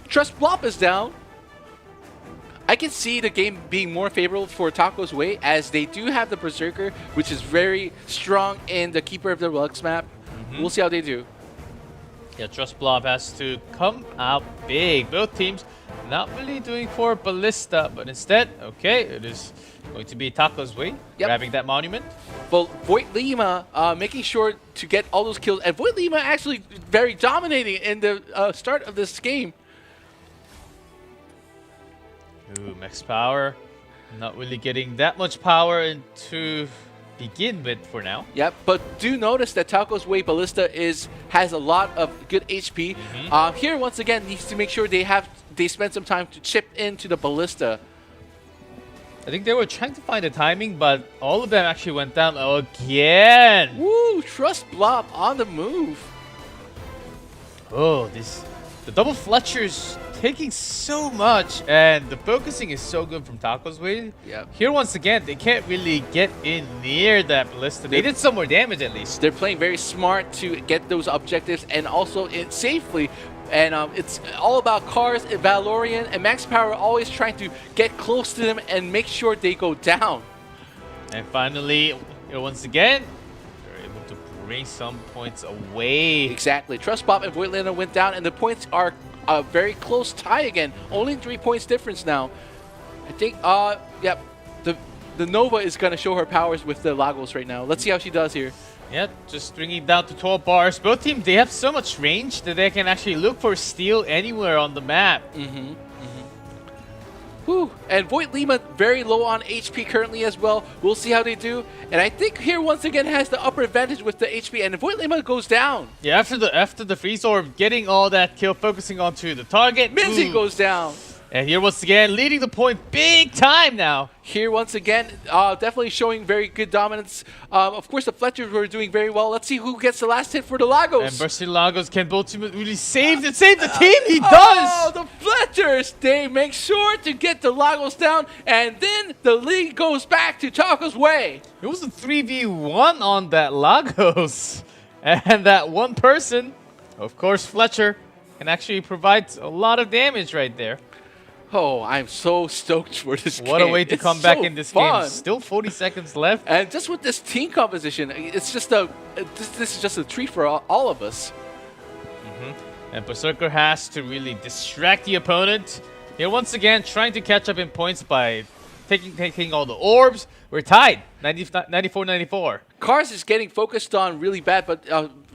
Trust Blop is down. I can see the game being more favorable for Taco's Way, as they do have the Berserker, which is very strong in the Keeper of the Relics map. We'll see how they do. Yeah, Trust Blob has to come out big. Both teams not really doing for Ballista, but instead, okay, it is going to be Taco's Way, grabbing that monument. Well, Void Lima making sure to get all those kills, and Void Lima actually very dominating in the start of this game. Ooh, max power. Not really getting that much power to begin with for now. Yep, but do notice that Taco's Way Ballista has a lot of good HP. Here, once again, needs to make sure they spend some time to chip into the Ballista. I think they were trying to find the timing, but all of them actually went down again. Woo! Trust Blob on the move. Oh, the double Fletcher's taking so much, and the focusing is so good from Taco's Way. Yep. Here once again, they can't really get in near that Ballista. They did some more damage at least. They're playing very smart to get those objectives, and also safely. And it's all about Cars, Valorian, and Max Power always trying to get close to them and make sure they go down. And finally, once again, they're able to bring some points away. Exactly. Trust Bob and Voidlander went down, and the points are a very close tie again. Only 3 points difference now. I think, yep, the Nova is going to show her powers with the Lagos right now. Let's see how she does here. Yeah, just bringing it down to 12 bars. Both teams, they have so much range that they can actually look for steal anywhere on the map. Whew. And Void Lima very low on HP currently as well. We'll see how they do. And I think here once again has the upper advantage with the HP, and Void Lima goes down. Yeah, after the freeze orb, getting all that kill, focusing onto the target. Minzy goes down. And here once again, leading the point big time now. Here once again, definitely showing very good dominance. Of course, the Fletchers were doing very well. Let's see who gets the last hit for the Lagos. And Bursty Lagos can both really save the team. He does. Oh, the Fletchers! They make sure to get the Lagos down, and then the lead goes back to Taco's Way. It was a 3v1 on that Lagos. And that one person, of course, Fletcher, can actually provide a lot of damage right there. Oh, I'm so stoked for this game. What a way to come back so in this fun. game. Still 40 seconds left. And just with this team composition, it's just this is just a treat for all of us. And Berserker has to really distract the opponent. Here once again, trying to catch up in points by taking all the orbs. We're tied, 94-94. Cars is getting focused on really bad, but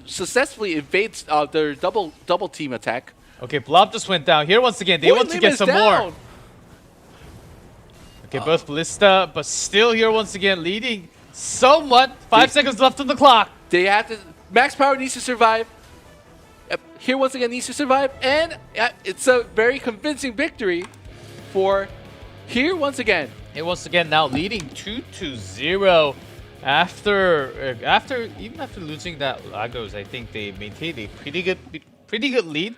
successfully evades their double team attack. Okay, Blob just went down. Here once again, they want to get some more. Okay, both Ballista, but still here once again leading somewhat. 5 seconds left on the clock. They have to. Max Power needs to survive. Here once again needs to survive, and it's a very convincing victory for here once again. Here once again now leading 2-0. Even after losing that Lagos, I think they maintained a pretty good lead.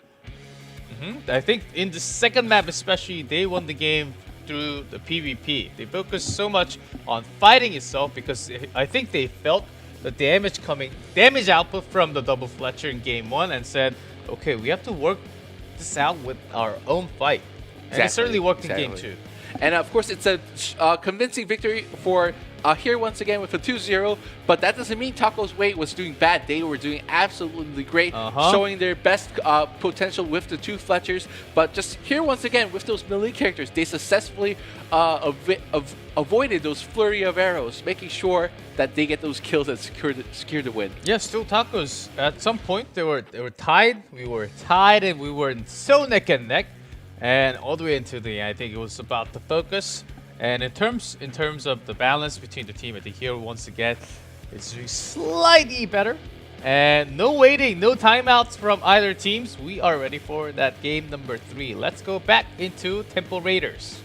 I think in the second map especially, they won the game through the PvP. They focused so much on fighting itself because I think they felt the damage output from the double Fletcher in game 1 and said, okay, we have to work this out with our own fight. And it certainly worked in game 2. And of course, it's a convincing victory for here once again with a 2-0. But that doesn't mean Taco's Way was doing bad. They were doing absolutely great, showing their best potential with the 2 Fletchers. But just here once again with those melee characters, they successfully avoided those flurry of arrows, making sure that they get those kills that secure the win. Yeah, still Tacos. At some point, they were tied. We were tied, and we were so neck and neck. And all the way into the end, I think it was about the focus. And in terms of the balance between the team, I think here once again, it's slightly better. And no waiting, no timeouts from either teams. We are ready for that game number 3. Let's go back into Temple Raiders.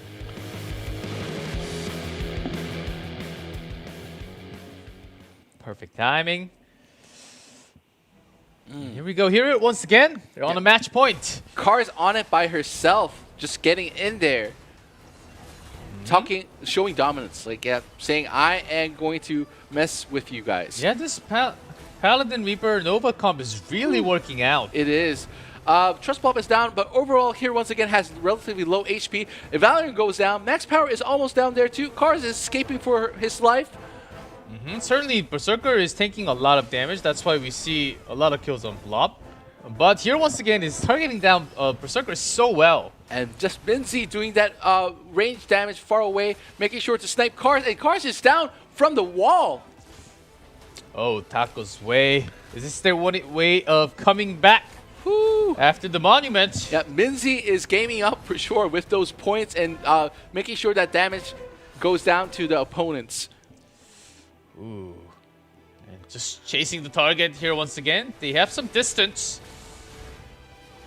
Perfect timing. Here we go. Here it once again. They're on a match point. Cars on it by herself, just getting in there. Talking, showing dominance, like saying, I am going to mess with you guys. Yeah, this Paladin Reaper Nova comp is really working out. It is. Trust Blob is down, but overall here once again has relatively low HP. If Valorant goes down, Max Power is almost down there too. Cars is escaping for his life. Certainly, Berserker is taking a lot of damage. That's why we see a lot of kills on Blob. But here once again is targeting down Berserker so well. And just Minzy doing that range damage far away, making sure to snipe Cars, and Cars is down from the wall. Oh, Taco's way. Is this their way of coming back? Woo. After the monument? Yeah, Minzy is gaming up for sure with those points and making sure that damage goes down to the opponents. Ooh. And just chasing the target here once again. They have some distance.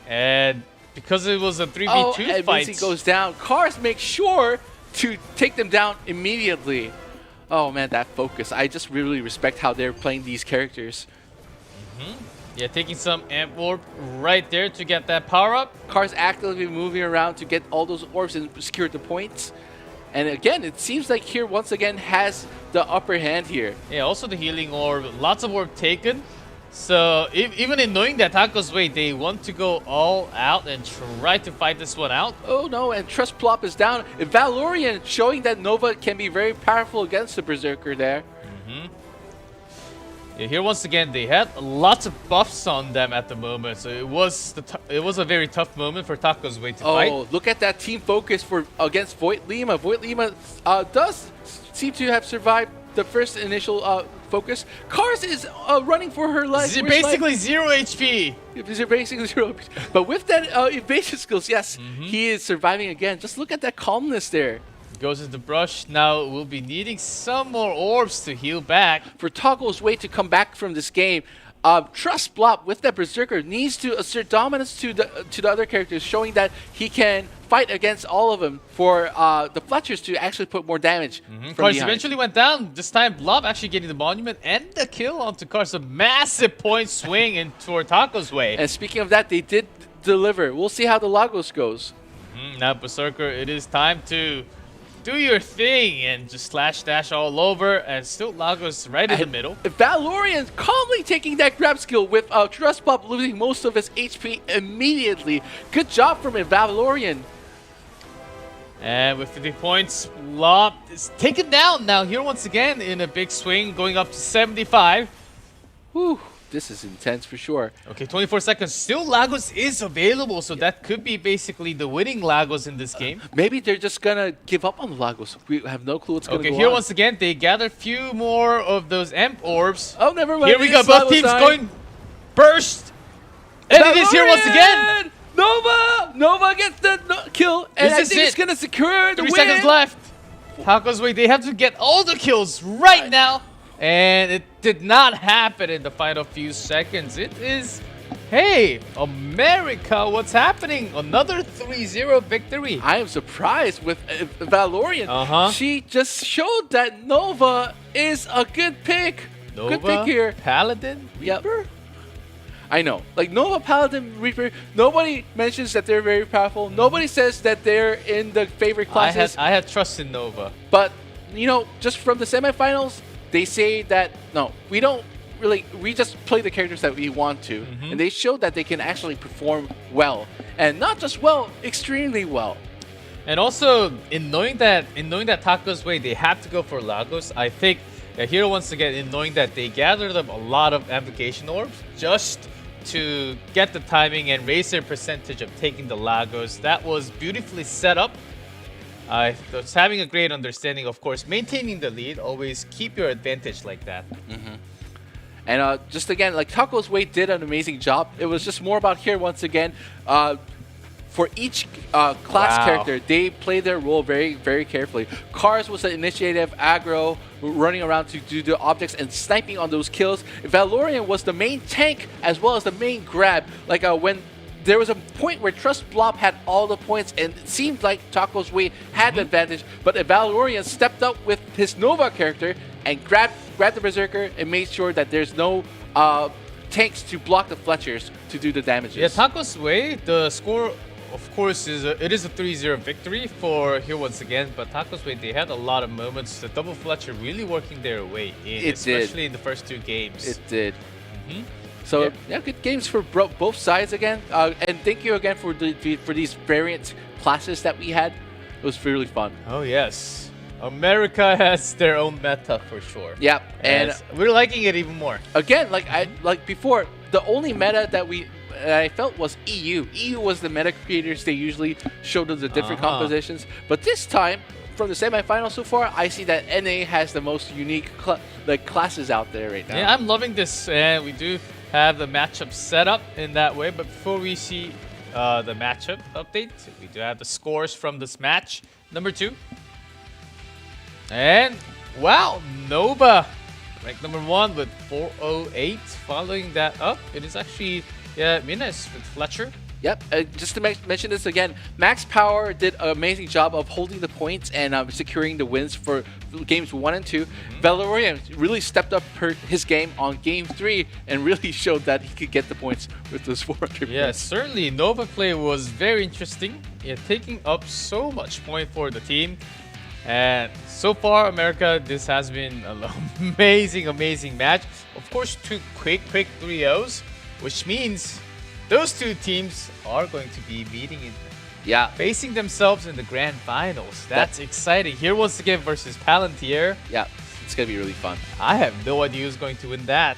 And because it was a 3v2 and fight. Minzy goes down. Cars make sure to take them down immediately. Oh man, that focus. I just really respect how they're playing these characters. Yeah, taking some Amp Orb right there to get that power up. Cars actively moving around to get all those orbs and secure the points. And again, it seems like here once again has the upper hand here. Yeah, also the healing orb. Lots of orb taken. So even in knowing that Taco's way, they want to go all out and try to fight this one out. Oh no, and Trust Plop is down. Valorian showing that Nova can be very powerful against the Berserker there. Yeah, here once again, they had lots of buffs on them at the moment, so it was a very tough moment for Taco's way to fight. Oh, look at that team focus against Void Lima. Void Lima does seem to have survived the first initial focus. Cars is running for her life. Basically 0 HP. Basically 0 HP. But with that evasion skills, yes, he is surviving again. Just look at that calmness there. Goes into brush. Now we'll be needing some more orbs to heal back. For Toggle's way to come back from this game, Trust Blop with that Berserker needs to assert dominance to the other characters, showing that he can fight against all of them for the Fletchers to actually put more damage. Cars eventually went down. This time, Blob actually getting the monument and the kill onto Cars. A massive point swing in toward Taco's way. And speaking of that, they did deliver. We'll see how the Lagos goes. Now, Berserker, it is time to do your thing and just slash dash all over, and still Lagos right in the middle. Valorian calmly taking that grab skill with Trust Blob losing most of his HP immediately. Good job from Valorian. And with 50 points, Blob is taken down now here once again in a big swing, going up to 75. Whew. This is intense for sure. Okay, 24 seconds. Still Lagos is available, so that could be basically the winning Lagos in this game. Maybe they're just gonna give up on Lagos. We have no clue what's gonna go on. Okay, here once again, they gather a few more of those Amp Orbs. Oh, never mind. Here we go, both teams going burst. And it is here once again. Nova gets the kill, and I think it's gonna secure the win. 3 seconds left. Taco's way, they have to get all the kills right now. And it did not happen in the final few seconds. It is, hey, America, what's happening? Another 3-0 victory. I am surprised with Valorian. She just showed that Nova is a good pick. Nova, good pick here. Paladin, Reaper? Yep. I know. Like Nova, Paladin, Reaper, nobody mentions that they're very powerful. Nobody says that they're in the favorite classes. I had trust in Nova. But, you know, just from the semifinals, they say that, no, we don't really, we just play the characters that we want to. And they showed that they can actually perform well. And not just well, extremely well. And also, in knowing that Taco's way, they have to go for Lagos, I think that here once again, in knowing that they gathered up a lot of amplification orbs just to get the timing and raise their percentage of taking the Lagos, that was beautifully set up. It's having a great understanding, of course, maintaining the lead. Always keep your advantage like that. And just again, like Taco's Way did an amazing job. It was just more about here once again. For each class character, they play their role very, very carefully. Cars was the initiative, aggro, running around to do the objects and sniping on those kills. Valorian was the main tank as well as the main grab. Like when there was a point where Trust Blob had all the points and it seemed like Taco's Way had the advantage, but Valorian stepped up with his Nova character and grab the Berserker and make sure that there's no tanks to block the Fletchers to do the damages. Yeah, Taco's Way, the score, of course, is a 3-0 victory for here once again. But Taco's Way, they had a lot of moments. The double Fletcher really working their way in, especially in the first 2 games. It did. So yeah, good games for both sides again. And thank you again for these variant classes that we had. It was really fun. Oh yes. America has their own meta for sure. Yeah, and we're liking it even more. Again, like before, the only meta that I felt was EU. EU was the meta creators. They usually showed us the different compositions, but this time, from the semifinals so far, I see that NA has the most unique classes out there right now. Yeah, I'm loving this, and we do have the matchup set up in that way. But before we see the matchup update, we do have the scores from this match. Number 2. And wow, Nova ranked number 1 with 408. Following that up, it is actually Ramoness with Fletcher. Yep, just to mention this again, Max Power did an amazing job of holding the points and securing the wins for games 1 and 2. Valorian really stepped up his game on game 3 and really showed that he could get the points with those 400 Yeah, points. certainly. Nova play was very interesting. Yeah, taking up so much point for the team. And so far, America, this has been an amazing match. Of course, 2 quick 3-0s, which means those 2 teams are going to be meeting facing themselves in the grand finals. That's exciting. Here once again versus Palantir. Yeah, it's gonna be really fun. I have no idea who's going to win that.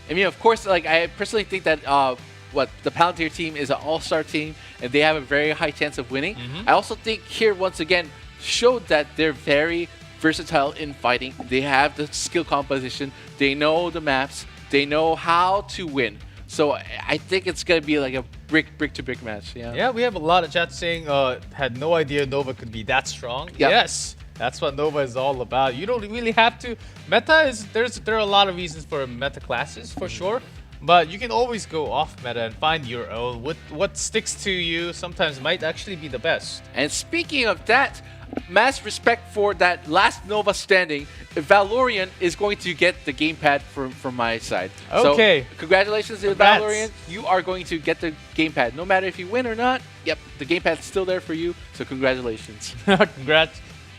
I mean, of course, like I personally think that the Palantir team is an all-star team and they have a very high chance of winning. I also think here once again showed that they're very versatile in fighting. They have the skill composition. They know the maps. They know how to win. So I think it's gonna be like a brick to brick match. Yeah, we have a lot of chat saying had no idea Nova could be that strong. Yep. Yes, that's what Nova is all about. You don't really have to. Meta is there are a lot of reasons for meta classes for sure, but you can always go off meta and find your own. What sticks to you sometimes might actually be the best. And speaking of that, mass respect for that last Nova standing. Valorian is going to get the gamepad from my side. Okay. So, congratulations to Valorian. You are going to get the gamepad. No matter if you win or not, yep, the gamepad's still there for you. So congratulations.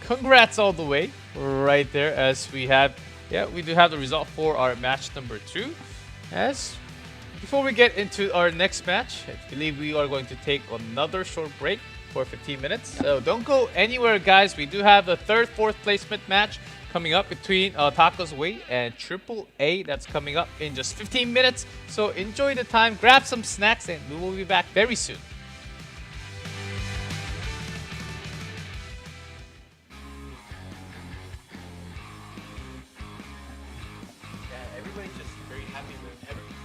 Congrats all the way right there as we have, we do have the result for our match number 2. As before we get into our next match, I believe we are going to take another short break for 15 minutes. So don't go anywhere, guys. We do have the 3rd, 4th placement match coming up between Taco's Way and Triple A. That's coming up in just 15 minutes. So enjoy the time, grab some snacks, and we will be back very soon. Everybody's just very happy with everything.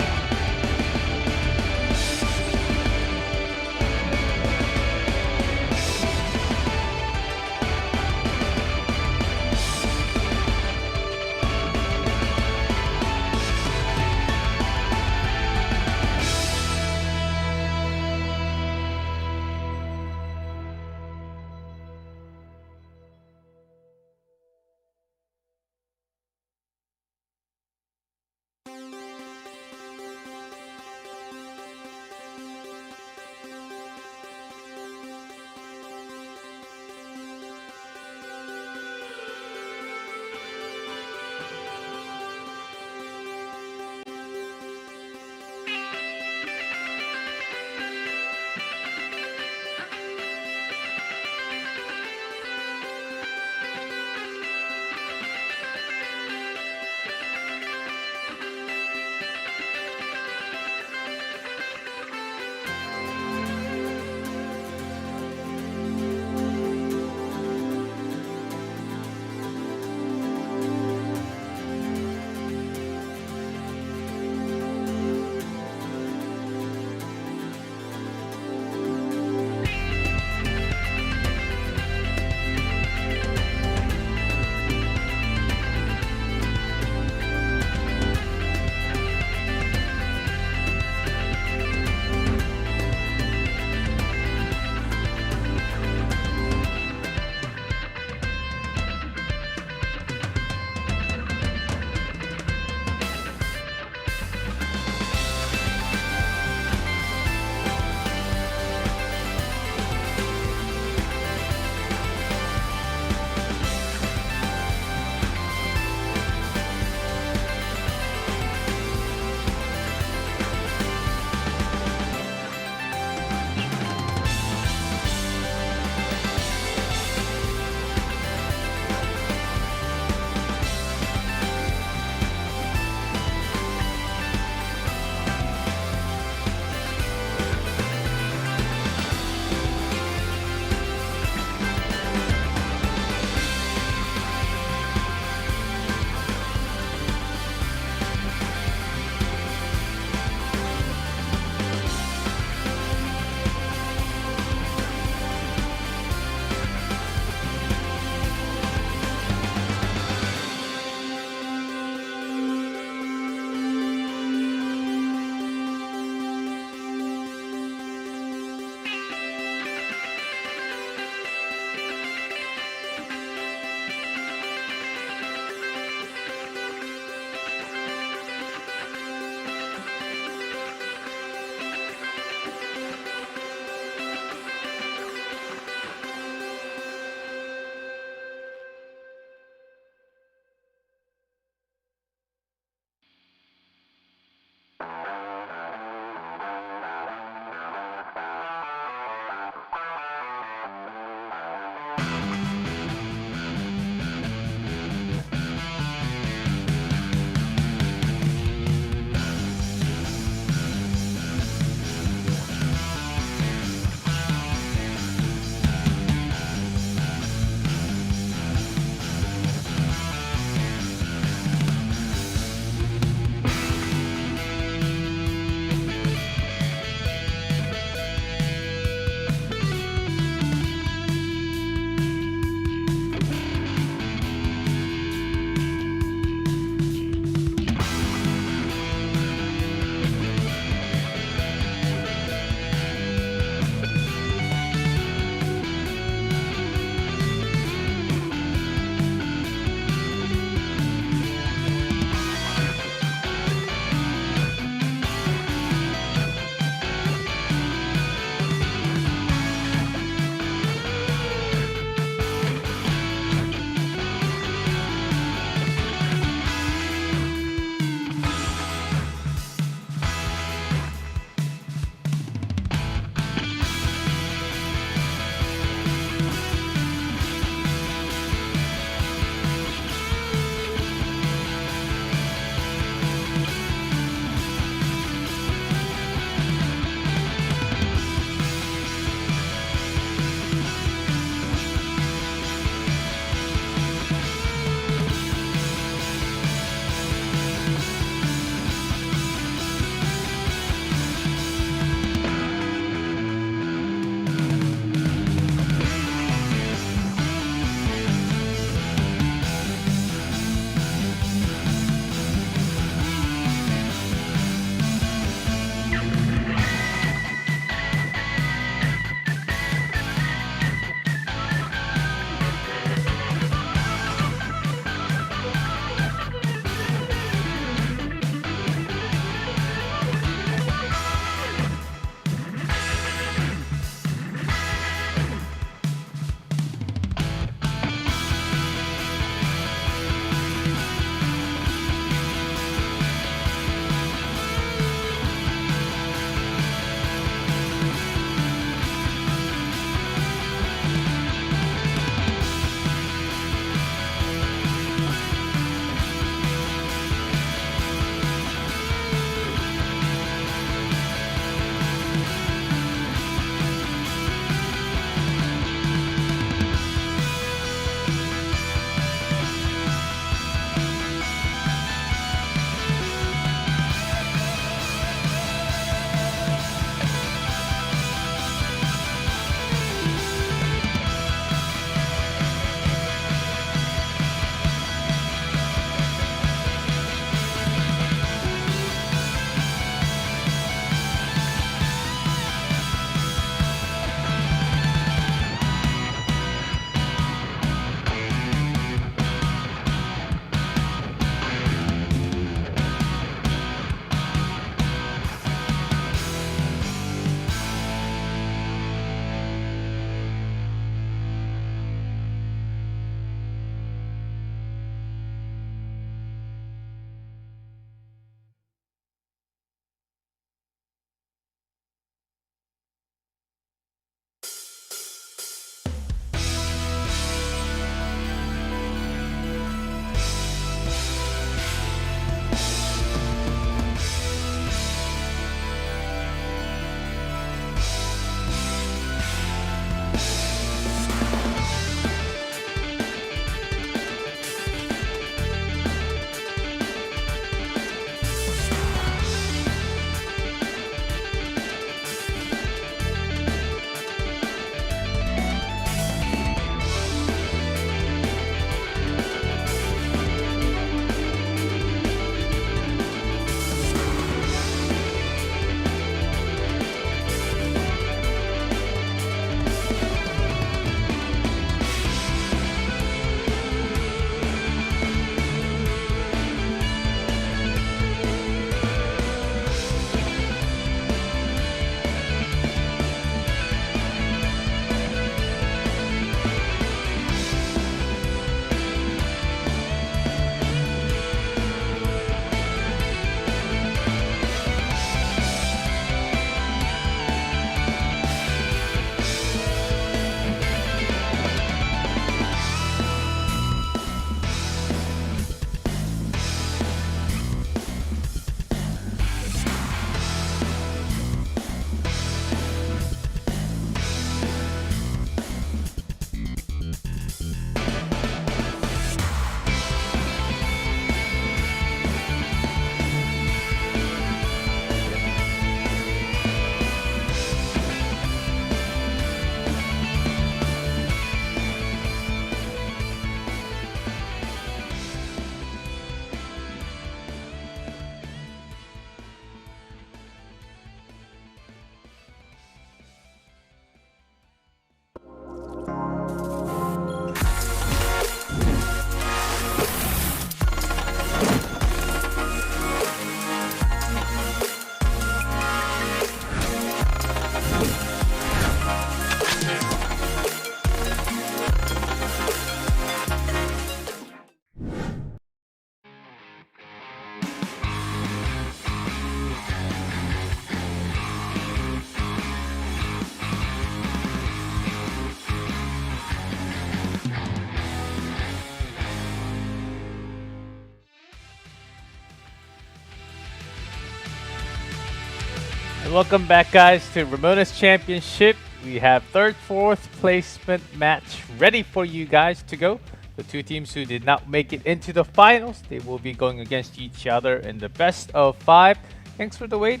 And welcome back, guys, to Ramoness Championship. We have third, fourth placement match ready for you guys to go. The two teams who did not make it into the finals, they will be going against each other in the best of 5. Thanks for the wait.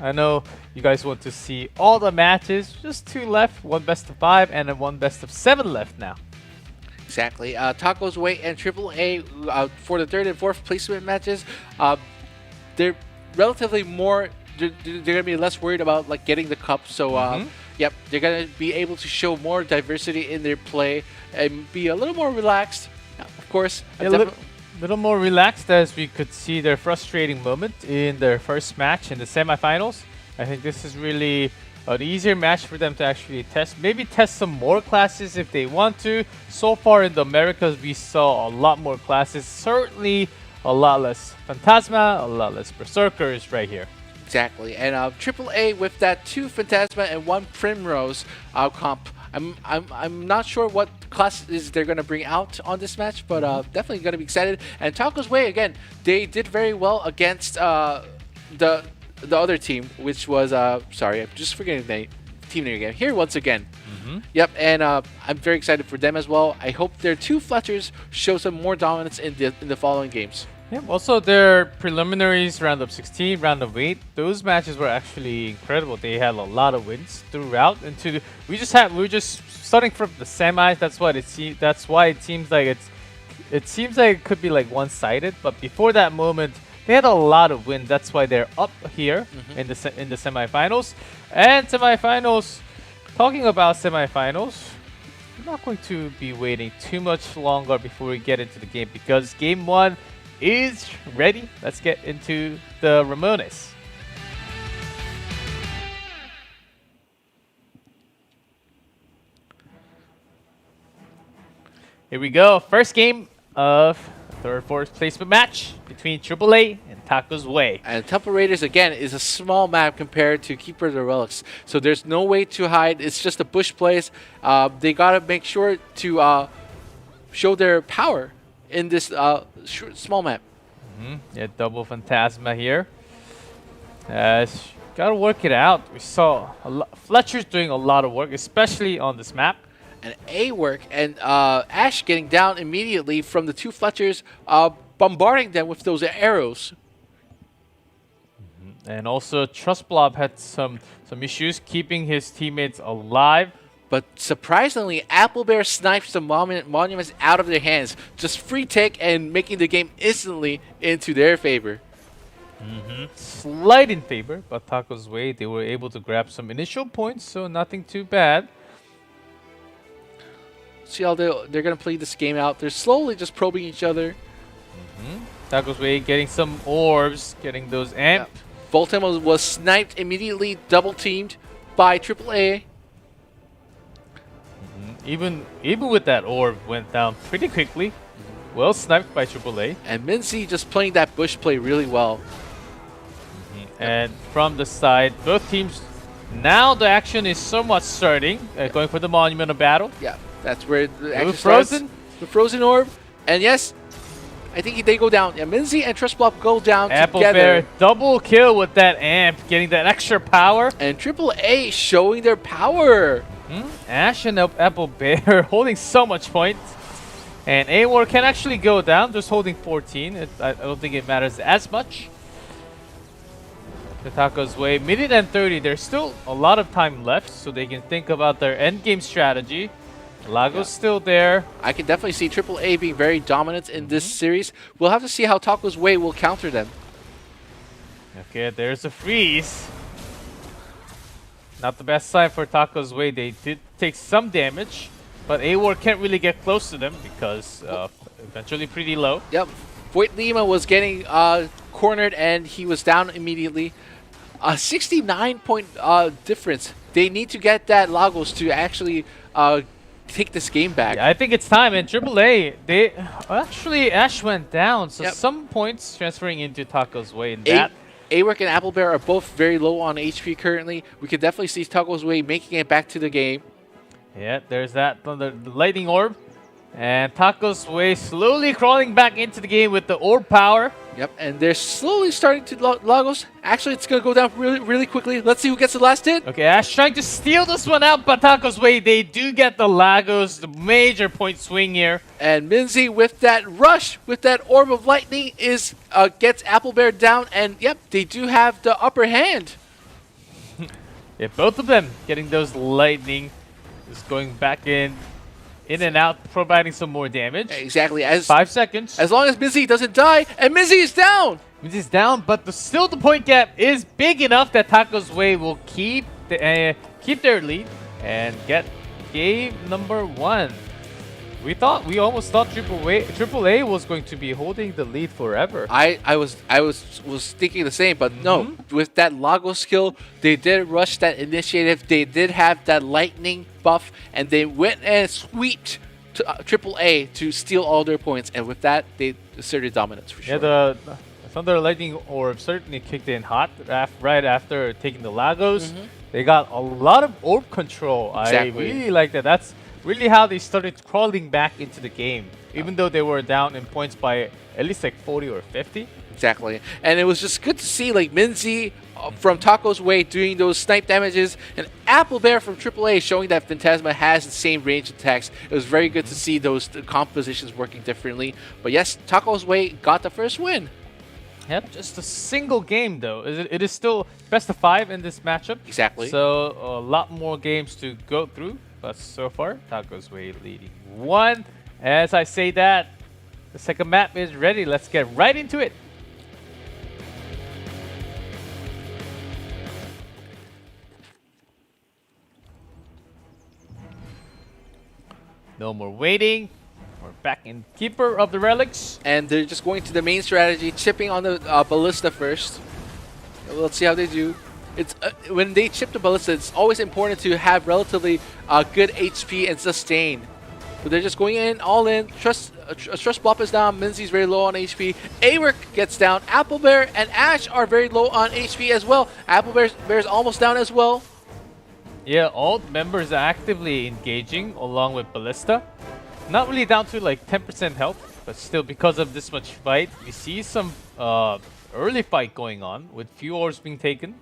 I know you guys want to see all the matches. Just 2 left, 1 best of 5 and then 1 best of 7 left now. Exactly. Taco's Way and AAA for the third and fourth placement matches, they're relatively more. They're gonna be less worried about like getting the cup. So yep, they're gonna be able to show more diversity in their play and be a little more relaxed. Of course, A little more relaxed, as we could see their frustrating moment in their first match in the semifinals. I think this is really an easier match for them to actually test. Maybe test some more classes if they want to. So far in the Americas, we saw a lot more classes. Certainly a lot less Phantasma, a lot less Berserkers right here. Exactly, and AAA with that 2 Phantasma and 1 Primrose comp. I'm not sure what classes they're gonna bring out on this match, but definitely gonna be excited. And Taco's Way again, they did very well against the other team, which was sorry, I'm just forgetting the team name again. Here once again. Yep, and I'm very excited for them as well. I hope their 2 Fletchers show some more dominance in the following games. Yeah, also their preliminaries, round of 16, round of 8, those matches were actually incredible. They had a lot of wins throughout. We were just starting from the semis. That's what it seems. That's why it seems like it could be like one-sided. But before that moment, they had a lot of wins. That's why they're up here in the semifinals. And semifinals. Talking about semifinals, we're not going to be waiting too much longer before we get into the game, because game 1 is ready. Let's get into the Ramoness. Here we go. First game of third, fourth placement match between AAA and Taco's Way. And Temple Raiders, again, is a small map compared to Keeper of the Relics. So there's no way to hide. It's just a bush place. They got to make sure to show their power in this small map. Yeah, double Phantasma here. Gotta work it out. We saw Fletcher's doing a lot of work, especially on this map. And A work, and Ash getting down immediately from the 2 Fletchers, bombarding them with those arrows. And also Trust Blob had some issues keeping his teammates alive. But surprisingly, Apple Bear snipes the monuments out of their hands. Just free take and making the game instantly into their favor. Slight in favor, but Taco's Way, they were able to grab some initial points, so nothing too bad. See how they're going to play this game out. They're slowly just probing each other. Taco's Way getting some orbs, getting those amp. Yeah. Voltem was sniped immediately, double teamed by AAA. Even with that orb, went down pretty quickly. Well sniped by AAA. And Minzy just playing that bush play really well. And from the side, both teams, now the action is somewhat starting. Going for the Monument of Battle. Yeah, that's where the action Frozen. starts. The Frozen Orb. And yes, I think they go down. Yeah, Minzy and Trust Blob go down Apple together. Bear double kill with that amp, getting that extra power. And AAA showing their power. Ash and Apple Bear holding so much points. And A-War can actually go down, just holding 14. I don't think it matters as much. The Taco's Way, minute and 30. There's still a lot of time left, so they can think about their endgame strategy. Lago's still there. I can definitely see AAA being very dominant in this series. We'll have to see how Taco's Way will counter them. Okay, there's a freeze. Not the best sign for Taco's Way. They did take some damage, but A-War can't really get close to them because eventually pretty low. Yep. Void Lima was getting cornered and he was down immediately. 69-point difference. They need to get that Lagos to actually take this game back. Yeah, I think it's time. And AAA, they actually Ash went down, so some points transferring into Taco's Way. And that A-Work and Apple Bear are both very low on HP currently. We could definitely see Taco's Way making it back to the game. Yeah, there's that the lightning orb. And Taco's Way slowly crawling back into the game with the orb power. Yep, and they're slowly starting to Lagos. Actually, it's going to go down really quickly. Let's see who gets the last hit. Okay, Ash trying to steal this one out, but Taco's way, they do get the Lagos, the major point swing here. And Minzy with that rush, with that Orb of Lightning, is gets Applebear down, and yep, they do have the upper hand. Yeah, both of them getting those lightning, just going back in and out, providing some more damage. Exactly. 5 seconds. As long as Minzy doesn't die, and Minzy is down. Minzy's down, but still the point gap is big enough that Taco's way will keep their lead and get game number 1. We almost thought Triple A was going to be holding the lead forever. I was thinking the same, but no. With that Lagos skill, they did rush that initiative. They did have that lightning buff, and they went and sweeped Triple A to steal all their points. And with that, they asserted dominance for sure. Yeah, the Thunder Lightning Orb certainly kicked in hot right after taking the Lagos. They got a lot of orb control. Exactly. I really like that. That's really how they started crawling back into the game, even though they were down in points by at least like 40 or 50. Exactly. And it was just good to see like Minzy from Taco's way doing those snipe damages, and Applebear from AAA showing that Phantasma has the same range attacks. It was very good to see those compositions working differently. But yes, Taco's way got the first win. Yep, just a single game though. It is still best of 5 in this matchup. Exactly. So a lot more games to go through. But so far, Taco's way leading 1. As I say that, the second map is ready. Let's get right into it. No more waiting. We're back in Keeper of the Relics. And they're just going to the main strategy, chipping on the Ballista first. Let's see how they do. It's when they chip the Ballista, it's always important to have relatively good HP and sustain. But they're just going in, all in. Trust Blop is down. Minzy's very low on HP. Awork gets down. Applebear and Ash are very low on HP as well. Applebear's almost down as well. Yeah, all members are actively engaging along with Ballista. Not really down to like 10% health, but still because of this much fight, we see some early fight going on with few orbs being taken.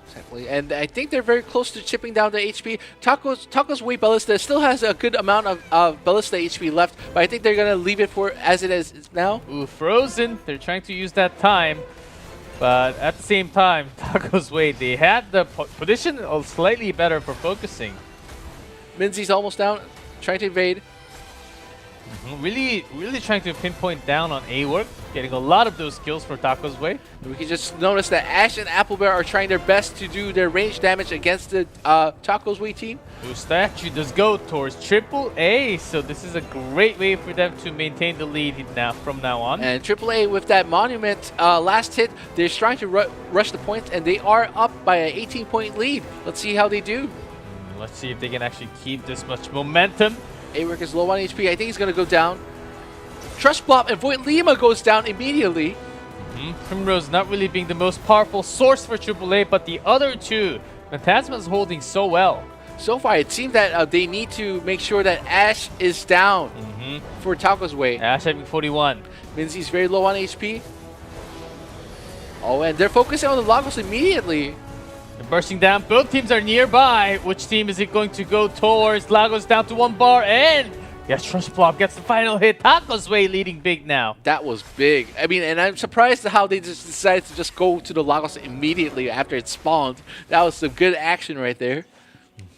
Exactly, and I think they're very close to chipping down the HP. Taco's way Ballista still has a good amount of Ballista HP left, but I think they're gonna leave it for as it is now. Ooh, Frozen. They're trying to use that time, but at the same time, Taco's way, they had the position slightly better for focusing. Minzy's almost down, trying to evade. Really trying to pinpoint down on A-Work, getting a lot of those kills for Taco's way. We can just notice that Ash and Applebear are trying their best to do their range damage against the Taco's way team. The statue does go towards AAA, so this is a great way for them to maintain the lead from now on. And AAA with that Monument last hit, they're trying to rush the points, and they are up by an 18-point lead. Let's see how they do. Let's see if they can actually keep this much momentum. Awork is low on HP. I think he's going to go down. Trust Blop and Void Lima goes down immediately. Primrose not really being the most powerful source for AAA, but the other two, Phantasma's holding so well. So far, it seems that they need to make sure that Ash is down for Taco's way. Ash having 41. Minzy's very low on HP. Oh, and they're focusing on the Lagos immediately. They're bursting down. Both teams are nearby. Which team is it going to go towards? Lagos down to 1 bar, and yes, Trust Block gets the final hit. Taco's way leading big now. That was big. I mean, and I'm surprised at how they just decided to just go to the Lagos immediately after it spawned. That was some good action right there.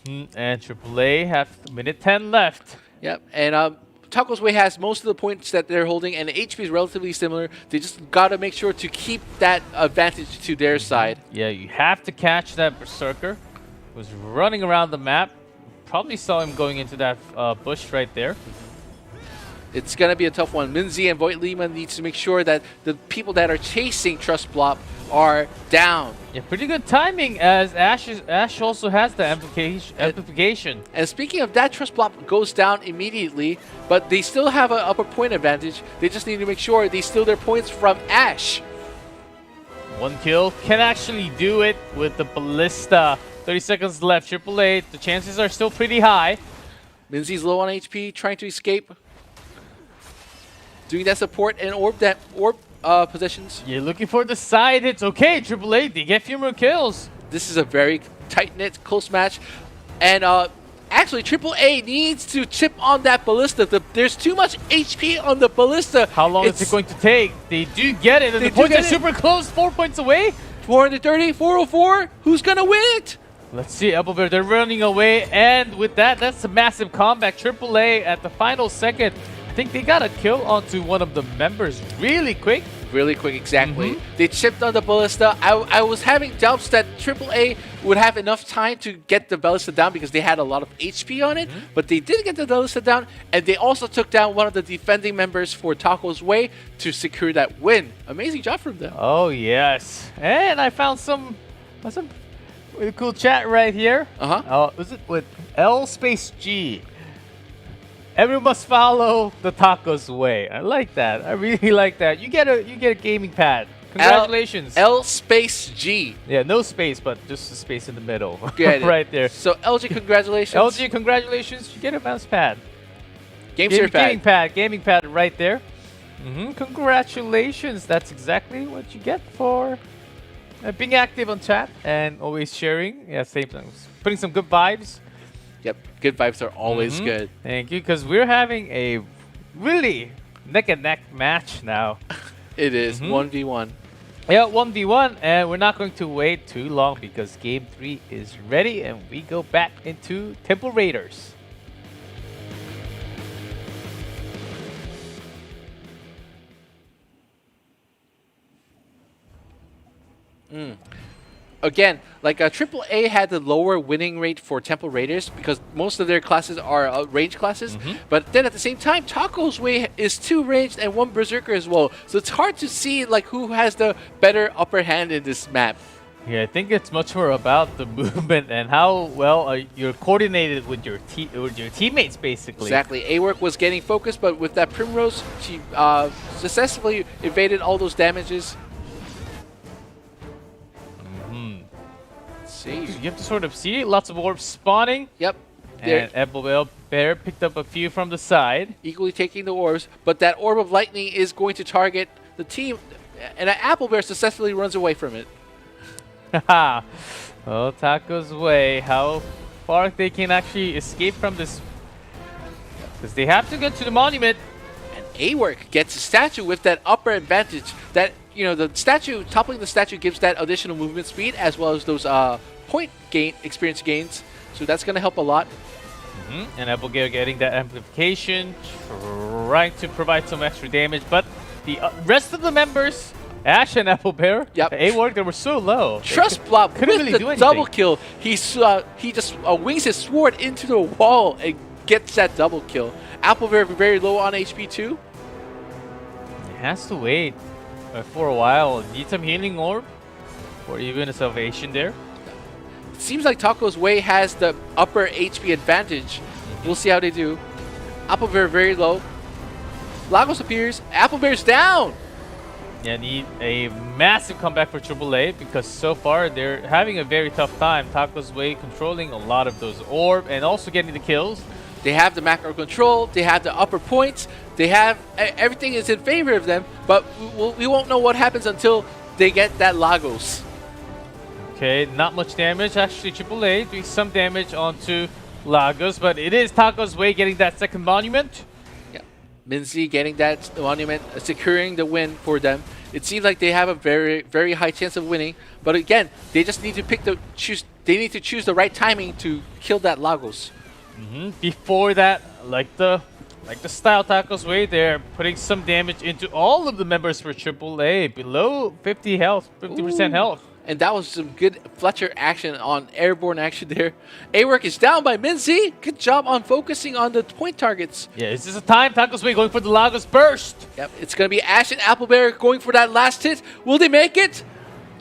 And AAA have minute 10 left. Yep, and Taco's way has most of the points that they're holding, and the HP is relatively similar. They just got to make sure to keep that advantage to their side. Yeah, you have to catch that Berserker who's running around the map. Probably saw him going into that bush right there. It's going to be a tough one. Minzy and Void Lima needs to make sure that the people that are chasing Trust Blop are down. Yeah, pretty good timing as Ash also has the amplification. And speaking of that, Trust Blop goes down immediately, but they still have an upper point advantage. They just need to make sure they steal their points from Ash. 1 kill can actually do it with the Ballista. 30 seconds left. AAA, the chances are still pretty high. Minzy's low on HP, trying to escape. Doing that support and orb positions. You're looking for the side hits. Okay, Triple A, they get a few more kills. This is a very tight-knit, close match. And actually, Triple A needs to chip on that ballista. There's too much HP on the ballista. How long is it going to take? They do get it, and the points are super close, 4 points away. 430, 404. Who's gonna win it? Let's see, Applebear, they're running away, and with that, that's a massive comeback. Triple A at the final second. I think they got a kill onto one of the members really quick. Really quick, exactly. They chipped on the ballista. I was having doubts that AAA would have enough time to get the ballista down because they had a lot of HP on it, but they did get the ballista down, and they also took down one of the defending members for Taco's Way to secure that win. Amazing job from them. Oh, yes. And I found some really cool chat right here. Was it with L space G? Everyone must follow the Taco's Way. I like that. I really like that. You get a gaming pad. Congratulations. L space G. Yeah, no space, but just a space in the middle. Right there. So LG, congratulations. LG, congratulations. You get a mouse pad. Gaming pad right there. Congratulations. That's exactly what you get for being active on chat and always sharing. Yeah, same things. Putting some good vibes. Yep, good vibes are always good. Thank you, because we're having a really neck-and-neck match now. It is 1v1. Yeah, 1v1, and we're not going to wait too long because Game 3 is ready, and we go back into Temple Raiders. Again, like AAA had the lower winning rate for Temple Raiders because most of their classes are range classes. But then at the same time, Taco's Way is 2 ranged and 1 Berserker as well. So it's hard to see like who has the better upper hand in this map. Yeah, I think it's much more about the movement and how well you're coordinated with your teammates, basically. Exactly. A-Work was getting focused, but with that Primrose, she successfully evaded all those damages. You have to sort of see lots of orbs spawning. Yep. And Applebear picked up a few from the side. Equally taking the orbs, but that orb of lightning is going to target the team, and Applebear successfully runs away from it. Haha. Oh, Taco's Way. How far they can actually escape from this? Because they have to get to the monument. And A-Work gets a statue with that upper advantage. That, you know, the statue, toppling the statue gives that additional movement speed as well as those point gain experience gains, so that's going to help a lot. And Applebear getting that amplification, trying to provide some extra damage, but the rest of the members, Ash and Applebear, A-Work, they were so low. Trust Blob couldn't with really do the anything. double kill. He just wings his sword into the wall and gets that double kill. Applebear very low on HP too. He has to wait for a while. Need some healing orb or even a salvation there. It seems like Taco's Way has the upper HP advantage. We'll see how they do. Applebear very low. Lagos appears. Applebear's down. Yeah, need a massive comeback for AAA because so far they're having a very tough time. Taco's Way controlling a lot of those orb and also getting the kills. They have the macro control. They have the upper points. They have everything is in favor of them, but we won't know what happens until they get that Lagos. Okay, not much damage. Actually, AAA doing some damage onto Lagos, but it is Taco's Way getting that second monument. Yeah, Minzy getting that monument, securing the win for them. It seems like they have a very, very high chance of winning, but again, they just need to They need to choose the right timing to kill that Lagos. Before that, like the style Taco's Way, they're putting some damage into all of the members for AAA below 50 health, 50% health. And that was some good Fletcher action on airborne action there. A-Work is down by Minzy. Good job on focusing on the point targets. Yeah, is this a time? Taco's Way going for the Lagos burst. Yep, it's going to be Ash and Applebear going for that last hit. Will they make it?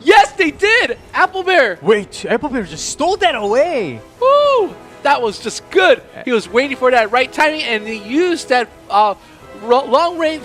Yes, they did! Applebear! Wait, Applebear just stole that away. Woo! That was just good. He was waiting for that right timing, and he used that long-range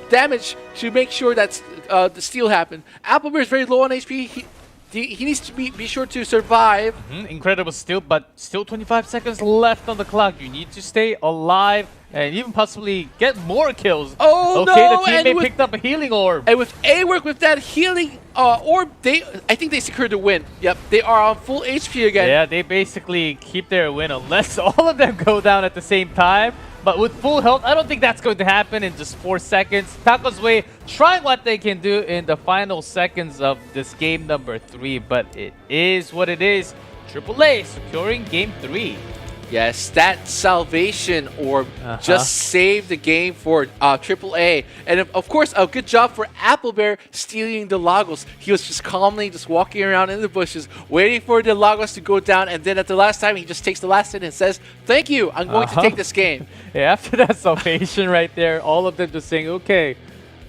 damage to make sure that the steal happened. Applebear is very low on HP. he needs to be sure to survive. Incredible steal, but still 25 seconds left on the clock. You need to stay alive and even possibly get more kills. Oh okay, no! the teammate picked up a healing orb. And with A-Work with that healing orb, I think they secured the win. Yep, they are on full HP again. Yeah, they basically keep their win unless all of them go down at the same time. But with full health, I don't think that's going to happen in just 4 seconds. Taco's Way trying what they can do in the final seconds of this game number 3, but it is what it is. AAA securing game 3. Yes, that salvation orb just saved the game for AAA. And of course, a good job for Applebear stealing the Lagos. He was just calmly just walking around in the bushes, waiting for the Lagos to go down. And then at the last time, he just takes the last hit and says, "Thank you, I'm going to take this game." Yeah, after that salvation right there, all of them just saying, okay,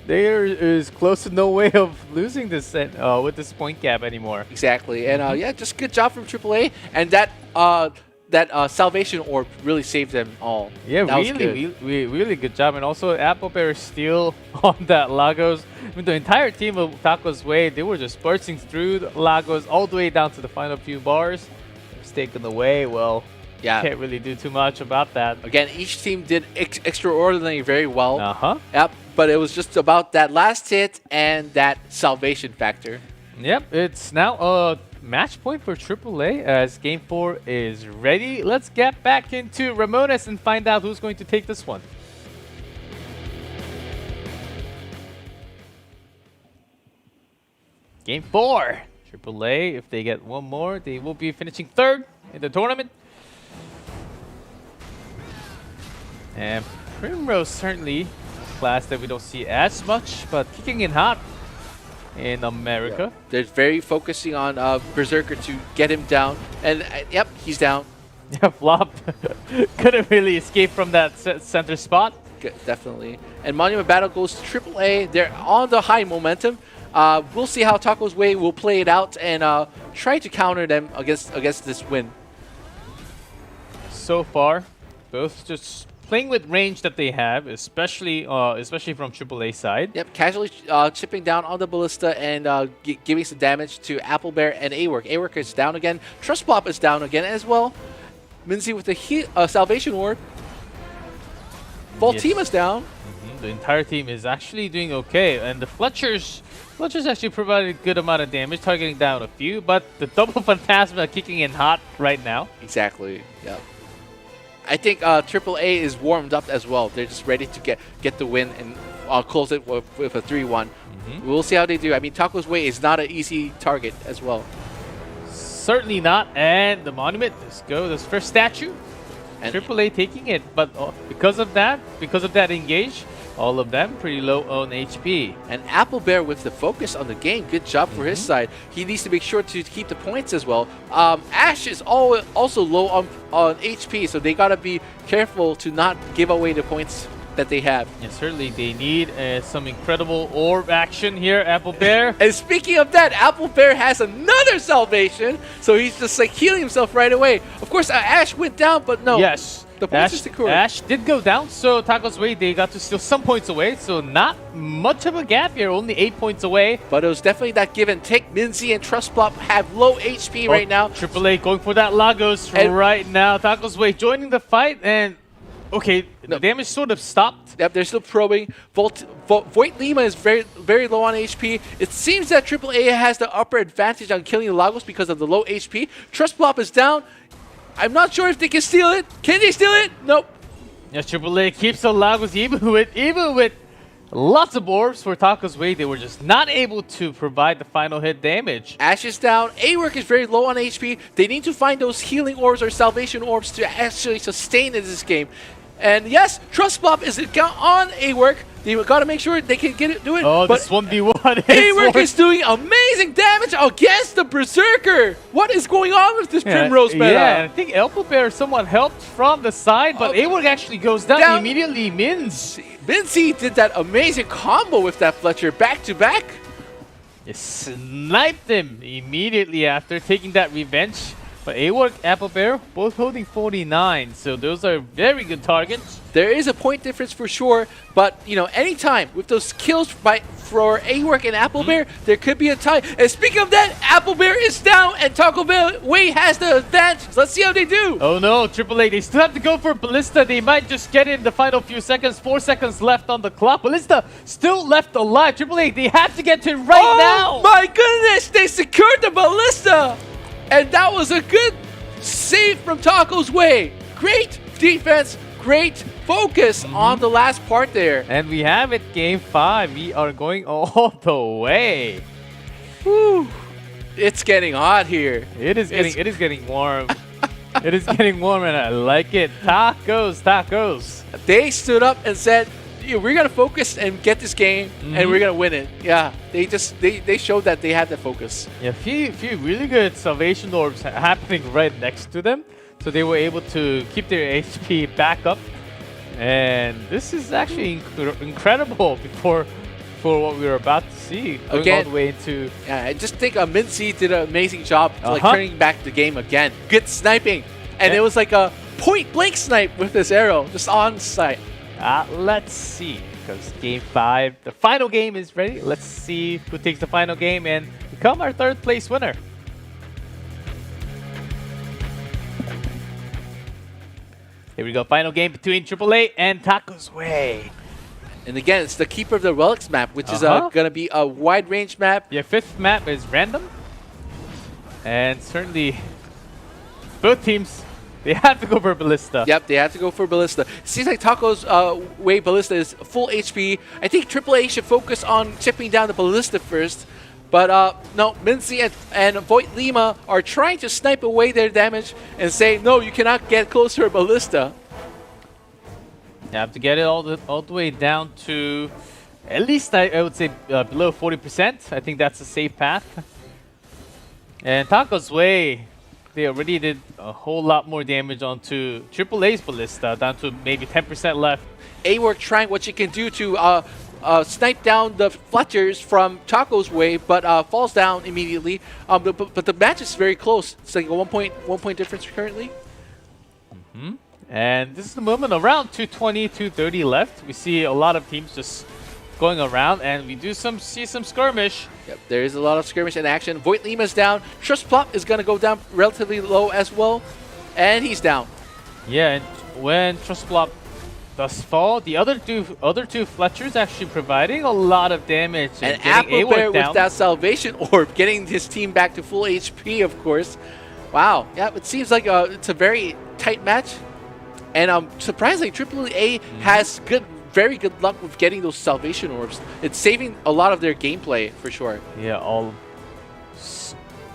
there is close to no way of losing this with this point gap anymore. Exactly. And yeah, just good job from AAA. And that salvation orb really saved them all. Yeah, that really good job. And also Applebear steal on that Lagos. I mean, the entire team of Taco's Way, they were just bursting through the Lagos all the way down to the final few bars. It was taken away. Well, yeah, can't really do too much about that. Again, each team did extraordinarily very well. Yep. But it was just about that last hit and that salvation factor. Yep, it's now a match point for AAA as Game 4 is ready. Let's get back into Ramoness and find out who's going to take this one. Game 4. AAA, if they get one more, they will be finishing 3rd in the tournament. And Primrose certainly a class that we don't see as much, but kicking in hot in America. Yeah. They're very focusing on Berserker to get him down. And yep, he's down. Yeah, Flop couldn't really escape from that center spot. Definitely. And Monument Battle goes to AAA. They're on the high momentum. We'll see how Taco's Way will play it out and try to counter them against this win. So far, both just playing with range that they have, especially from AAA side. Yep, casually chipping down on the Ballista and giving some damage to Applebear and A-Work. A-Work is down again. Trust Plop is down again as well. Minzy with the Salvation Orb. Full team is down. The entire team is actually doing okay, and the Fletchers actually provided a good amount of damage, targeting down a few, but the double Phantasma kicking in hot right now. Exactly, yeah. I think AAA is warmed up as well. They're just ready to get the win and close it with a 3-1. We'll see how they do. I mean, Taco's Way is not an easy target as well. Certainly not. And the Monument, let's go. This first statue. And AAA taking it, but because of that engage, all of them pretty low on HP. And Applebear with the focus on the game, good job for his side. He needs to make sure to keep the points as well. Ash is also low on HP, so they gotta be careful to not give away the points that they have. Yeah, certainly they need some incredible orb action here, Applebear. And speaking of that, Applebear has another salvation, so he's just like healing himself right away. Of course, Ash went down, but no. Yes. The points are secured. Ash did go down, so Taco's Way, they got to steal some points away, so not much of a gap here, only 8 points away. But it was definitely that give and take. Minzy and Trust Plop have low HP right now. AAA going for that Lagos right now. Taco's Way joining the fight, and okay, the damage sort of stopped. Yep, they're still probing. Void Lima is very low on HP. It seems that AAA has the upper advantage on killing the Lagos because of the low HP. Trust Plop is down. I'm not sure if they can steal it. Can they steal it? Nope. Yes, AAA keeps the Lagos even with lots of orbs for Taco's Way. They were just not able to provide the final hit damage. Ash is down. A-Work is very low on HP. They need to find those healing orbs or salvation orbs to actually sustain in this game. And yes, Trust Plop is on A-Work. They gotta make sure they can do it. Oh, this 1v1. A-Work is doing amazing damage against the Berserker. What is going on with this Primrose meta? Yeah, I think Applebear somewhat helped from the side, but A-Work actually goes down immediately. Minzy did that amazing combo with that Fletcher back to back. It sniped him immediately after taking that revenge. But A-Work, Apple Bear, both holding 49, so those are very good targets. There is a point difference for sure, but you know, anytime with those kills for A-Work and Apple Bear, there could be a tie. And speaking of that, Apple Bear is down and Taco Bell Way has the advantage. Let's see how they do. Oh no, AAA, they still have to go for Ballista. They might just get it in the final few seconds. 4 seconds left on the clock. Ballista still left alive. AAA, they have to get to it right now. Oh my goodness, they secured the Ballista. And that was a good save from Taco's Way. Great defense, great focus on the last part there. And we have it, game 5. We are going all the way. Whew. It's getting hot here. It is getting warm. It is getting warm and I like it. Tacos, tacos. They stood up and said, yeah, we're gonna focus and get this game and we're gonna win it. Yeah, they showed that they had the focus. Yeah, few really good salvation orbs happening right next to them. So they were able to keep their HP back up. And this is actually incredible for what we were about to see. Going Again, all the way into... Yeah, I just think Mincy did an amazing job like turning back the game again. Good sniping. And it was like a point blank snipe with this arrow, just on sight. Let's see, because game 5, the final game is ready. Let's see who takes the final game and become our 3rd place winner. Here we go, final game between AAA and Taco's Way. And again, it's the Keeper of the Relics map, which is going to be a wide range map. Yeah, 5th map is random. And certainly, both teams, they have to go for Ballista. Yep, they have to go for Ballista. Seems like Taco's Way Ballista is full HP. I think AAA should focus on chipping down the Ballista first. But no, Mincy and Void Lima are trying to snipe away their damage and say, no, you cannot get closer to Ballista. You have to get it all the way down to, at least I would say below 40%. I think that's a safe path. And Taco's Way, they already did a whole lot more damage onto AAA's Ballista, down to maybe 10% left. A-Work trying what she can do to snipe down the Fletchers from Taco's Way, but falls down immediately. But the match is very close. It's like a one point difference currently. And this is the moment around 220, 230 left. We see a lot of teams just going around, and we do see some skirmish. Yep, there is a lot of skirmish in action. Void Lima's down. Trust Plop is going to go down relatively low as well, and he's down. Yeah, and when Trust Plop does fall, the other two Fletchers actually providing a lot of damage. And Apple Bear with that Salvation Orb, getting his team back to full HP, of course. Wow, yeah, it seems like it's a very tight match. And surprisingly, AAA has very good luck with getting those Salvation Orbs. It's saving a lot of their gameplay, for sure. Yeah,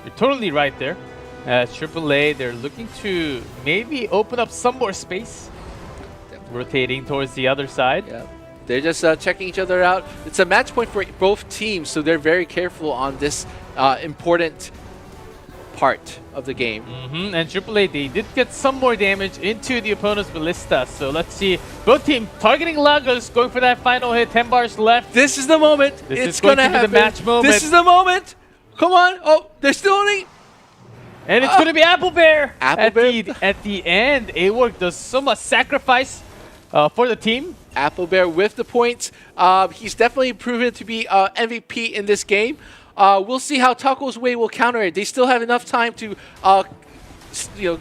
you're totally right there. AAA, they're looking to maybe open up some more space. Rotating towards the other side. Yeah, they're just checking each other out. It's a match point for both teams, so they're very careful on this important part of the game. And AAA, they did get some more damage into the opponent's Ballista. So let's see. Both teams targeting Lagos, going for that final hit. 10 bars left. This is the moment. It's going to happen. Be the match moment. This is the moment. Come on. Oh, they're still only. And it's going to be Apple Bear. Apple Bear. At the end, A-Work does so much sacrifice for the team. Apple Bear with the points. He's definitely proven to be MVP in this game. We'll see how Taco's Way will counter it. They still have enough time to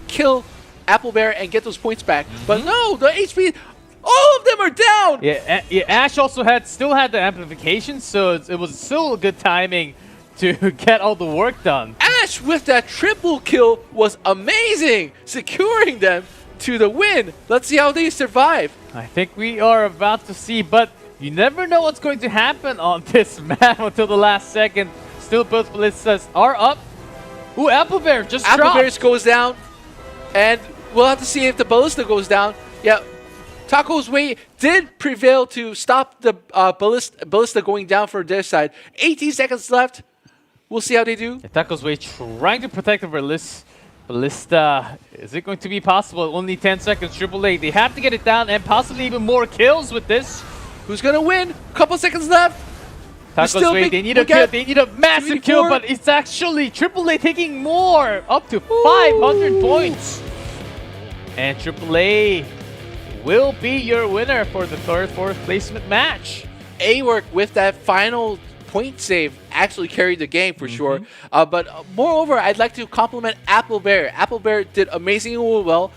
kill Apple Bear and get those points back. But no, the HP, all of them are down. Yeah, Ash also still had the amplification, so it was still good timing to get all the work done. Ash with that triple kill was amazing, securing them to the win. Let's see how they survive. I think we are about to see, but you never know what's going to happen on this map until the last second. Still, both Ballistas are up. Ooh, Apple Bear just dropped. Apple Bear goes down, and we'll have to see if the Ballista goes down. Yeah, Taco's Way did prevail to stop the Ballista going down for their side. 18 seconds left. We'll see how they do. Yeah, Taco's Way trying to protect the Ballista. Is it going to be possible? Only 10 seconds. AAA, they have to get it down and possibly even more kills with this. Who's going to win? Couple seconds left. There's Taco's still way, big- they need a look kill. at They need a massive kill, 74. but it's actually AAA taking more, up to 500 points. And AAA will be your winner for the third, fourth placement match. A-Work with that final point save actually carried the game for sure. But moreover, I'd like to compliment Apple Bear. Apple Bear did amazingly well,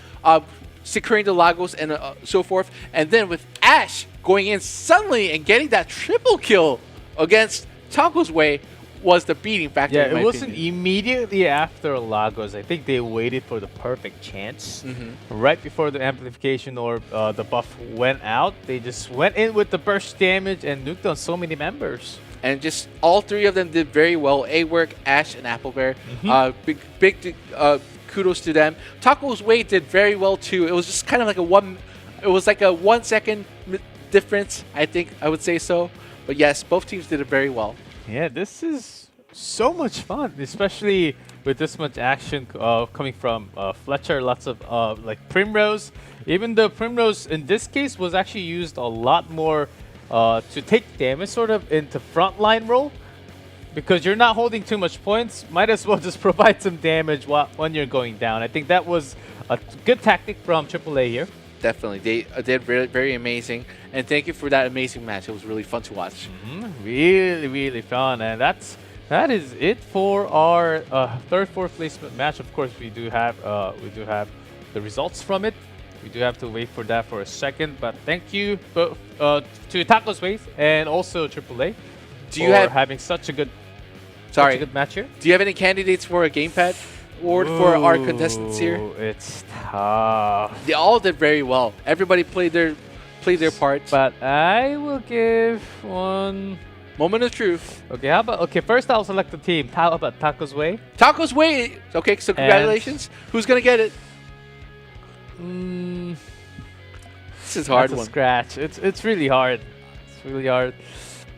securing the Lagos and so forth. And then with Ash going in suddenly and getting that triple kill against Taco's Way was the beating factor. Yeah, in my it wasn't opinion. immediately after Lagos. I think they waited for the perfect chance. Right before the amplification or the buff went out, they just went in with the burst damage and nuked on so many members. And just all three of them did very well. A-Work, Ash, and Apple Bear. Big kudos to them. Taco's Way did very well too. It was just kind of like a 1 second difference, I think I would say so. But yes, both teams did it very well. Yeah, this is so much fun, especially with this much action coming from Fletcher. Lots of like Primrose. Even the Primrose in this case was actually used a lot more to take damage sort of into frontline role. Because you're not holding too much points, might as well just provide some damage when you're going down. I think that was a good tactic from AAA here. Definitely. They did very amazing. And thank you for that amazing match. It was really fun to watch. Really, really fun. And that is it for our third, fourth placement match. Of course, we do have the results from it. We do have to wait for that for a second. But thank you both to Taco's Ways and also AAA for having such a good match here. Do you have any candidates for a gamepad award for our contestants here? It's tough. They all did very well. Everybody played their part. But I will give one. Moment of truth. Okay, how about first I'll select the team. How about Taco's Way? Taco's Way. Okay, so congratulations. Who's gonna get it? This is a hard That's a one. scratch. It's really hard. It's really hard.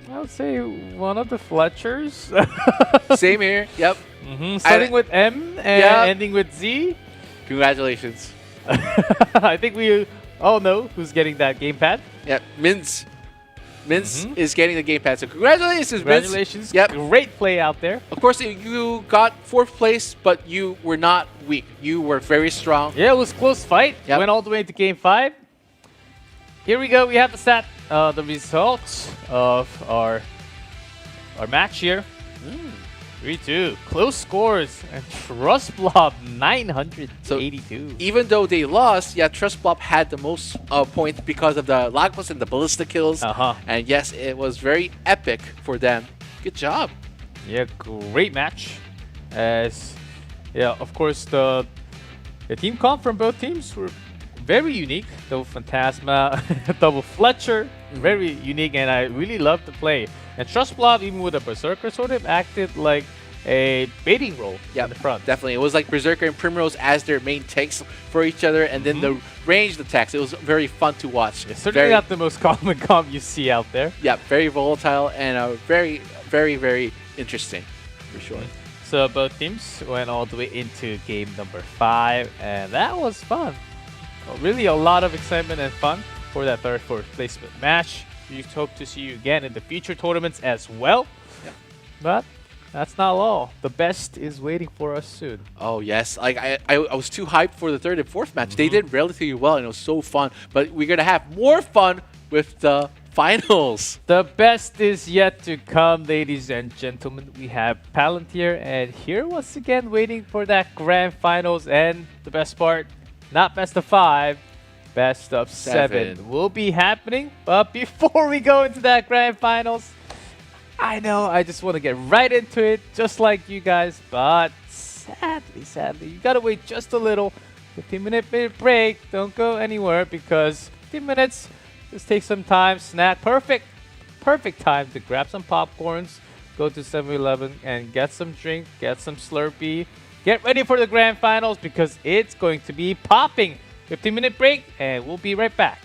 I would say one of the Fletchers. Same here. Yep. Starting with M and ending with Z. Congratulations. I think we all know who's getting that gamepad. Yep. Minz is getting the gamepad. So congratulations, Minz. Congratulations. Yep. Great play out there. Of course, you got 4th place, but you were not weak. You were very strong. Yeah, it was a close fight. Yep. Went all the way to game 5. Here we go. We have the results of our match here. 3-2. Close scores. And Trust Blob 982. Even though they lost, Trust Blob had the most points because of the Lagos and the Ballista kills. And yes, it was very epic for them. Good job. Yeah, great match. As of course the team comp from both teams were very unique. Double Phantasma, double Fletcher, very unique, and I really loved the play. And Trust Blob, even with a Berserker, sort of acted like a baiting role in the front. Definitely. It was like Berserker and Primrose as their main takes for each other, and then the ranged attacks. It was very fun to watch. It's certainly not the most common comp you see out there. Yeah, very volatile and very, very interesting, for sure. So both teams went all the way into game number 5, and that was fun. Really a lot of excitement and fun for that third, fourth placement match. We hope to see you again in the future tournaments as well. Yeah. But that's not all. The best is waiting for us soon. Oh, yes. Like I was too hyped for the third and fourth match. They did relatively well, and it was so fun. But we're going to have more fun with the finals. The best is yet to come, ladies and gentlemen. We have Palantir, and here once again waiting for that grand finals. And the best part, not best of 5, best of 7 will be happening. But before we go into that grand finals, I know I just want to get right into it, just like you guys. But sadly, you gotta wait just a little. 15-minute break. Don't go anywhere because 15 minutes. Just take some time, snack. Perfect time to grab some popcorns, go to 7-Eleven and get some drink, get some Slurpee. Get ready for the grand finals because it's going to be popping. 15-minute break and we'll be right back.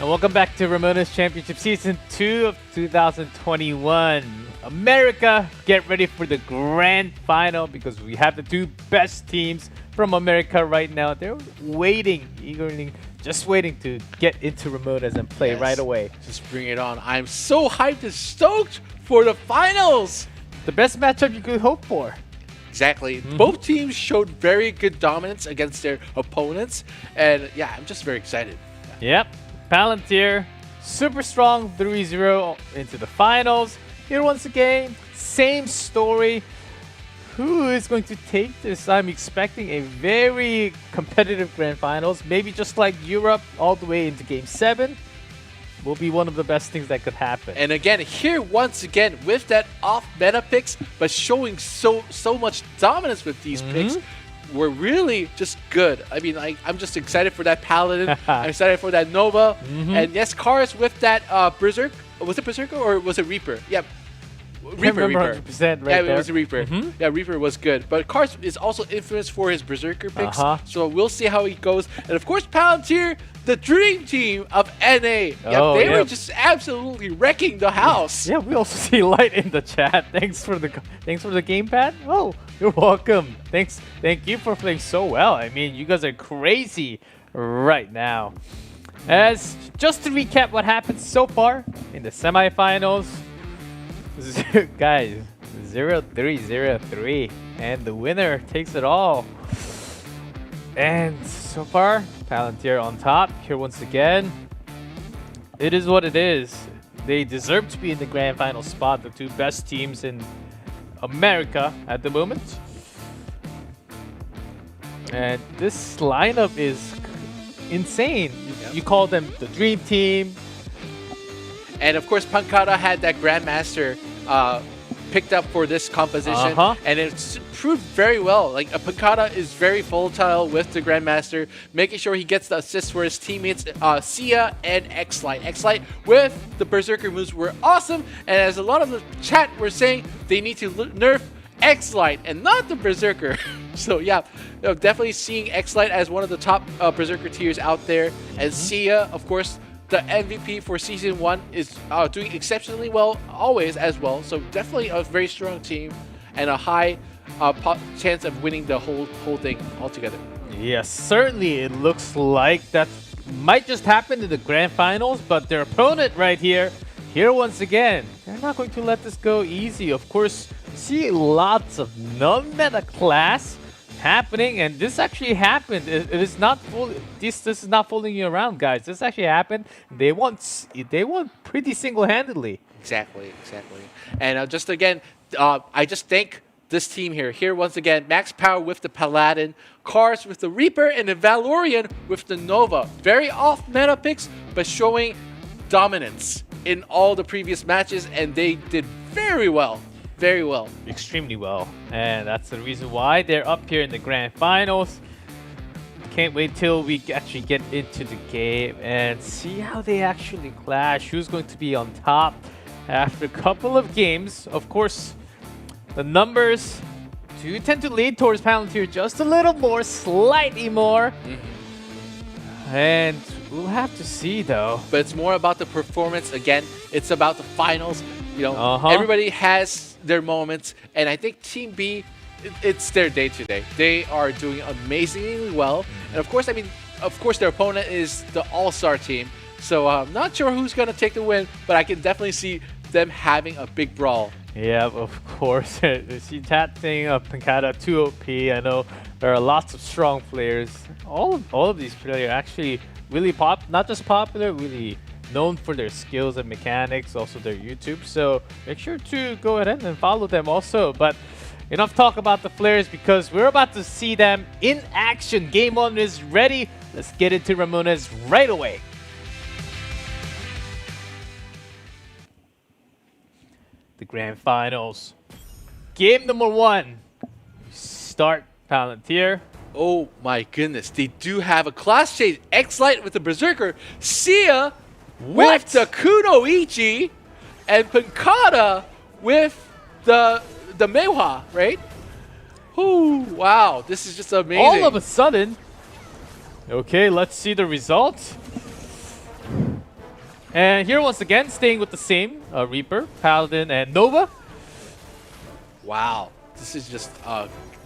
And welcome back to Ramoness Championship Season 2 of 2021. America, get ready for the grand final because we have the two best teams from America right now. They're waiting, eagerly, just waiting to get into Ramoness and play right away. Just bring it on. I'm so hyped and stoked for the finals. The best matchup you could hope for. Exactly. Both teams showed very good dominance against their opponents. And yeah, I'm just very excited. Yep. Palantir, super strong 3-0 into the finals. Here once again, same story. Who is going to take this? I'm expecting a very competitive grand finals. Maybe just like Europe all the way into Game 7. Will be one of the best things that could happen. And again, here once again with that off-meta picks, but showing so much dominance with these picks. Were really just good. I mean, I'm just excited for that Paladin. I'm excited for that Nova. And yes, Cars with that Berserk. Was it Berserker or was it Reaper? Yeah. Reaper. 100% right yeah, there. It was a Reaper. Yeah, Reaper was good. But Cars is also infamous for his Berserker picks. So we'll see how he goes. And of course, Palantir, the dream team of NA. Yeah, they were just absolutely wrecking the house. Yeah, we also see Light in the chat. Thanks for the gamepad. Oh, you're welcome. Thank you for playing so well. I mean, you guys are crazy right now. As just to recap what happened so far in the semifinals, guys, 0-3, and the winner takes it all. And so far, Palantir on top here once again. It is what it is. They deserve to be in the grand final spot, the two best teams in America at the moment. And this lineup is insane. You call them the dream team. And of course, Pankata had that Grandmaster picked up for this composition, and it's proved very well. Like Pankata is very volatile with the Grandmaster, making sure he gets the assists for his teammates, Sia and X-Light. X-Light with the Berserker moves were awesome, and as a lot of the chat were saying, they need to nerf X-Light and not the Berserker. So yeah, definitely seeing X-Light as one of the top Berserker tiers out there, and Sia, of course, the MVP for Season 1 is doing exceptionally well always as well. So definitely a very strong team and a high chance of winning the whole thing altogether. Yes, certainly it looks like that might just happen in the grand finals, but their opponent right here once again, they're not going to let this go easy. Of course, see lots of non-meta class happening, and this actually happened. It is not this is not fooling you around, guys. This actually happened. They won pretty single-handedly. Exactly. And just again, I just thank this team here once again. Max Power with the Paladin, Cars with the Reaper, and the Valorian with the Nova. Very off-meta picks, but showing dominance in all the previous matches, and they did very well. Very well. Extremely well. And that's the reason why they're up here in the grand finals. Can't wait till we actually get into the game and see how they actually clash. Who's going to be on top after a couple of games. Of course, the numbers do tend to lead towards Palantir just a little more, slightly more. And we'll have to see though. But it's more about the performance. Again, it's about the finals. You know, everybody has their moments, and I think Team B, it's their day today. They are doing amazingly well, and of course, their opponent is the all-star team. So I'm not sure who's gonna take the win, but I can definitely see them having a big brawl. Yeah, of course. See chat saying Pankata 2 OP. I know there are lots of strong players. All of these players are actually really not just popular, really known for their skills and mechanics, also their YouTube. So make sure to go ahead and follow them also. But enough talk about the players because we're about to see them in action. Game 1 is ready. Let's get into Ramoness right away. The grand finals. Game number 1. Start Palantir. Oh my goodness, they do have a class change. X-Light with the Berserker, Sia with the Kunoichi, and Pankata with the Meiwa, right? Ooh, wow, this is just amazing. All of a sudden. Okay, let's see the results. And here once again, staying with the same Reaper, Paladin, and Nova. Wow, this is just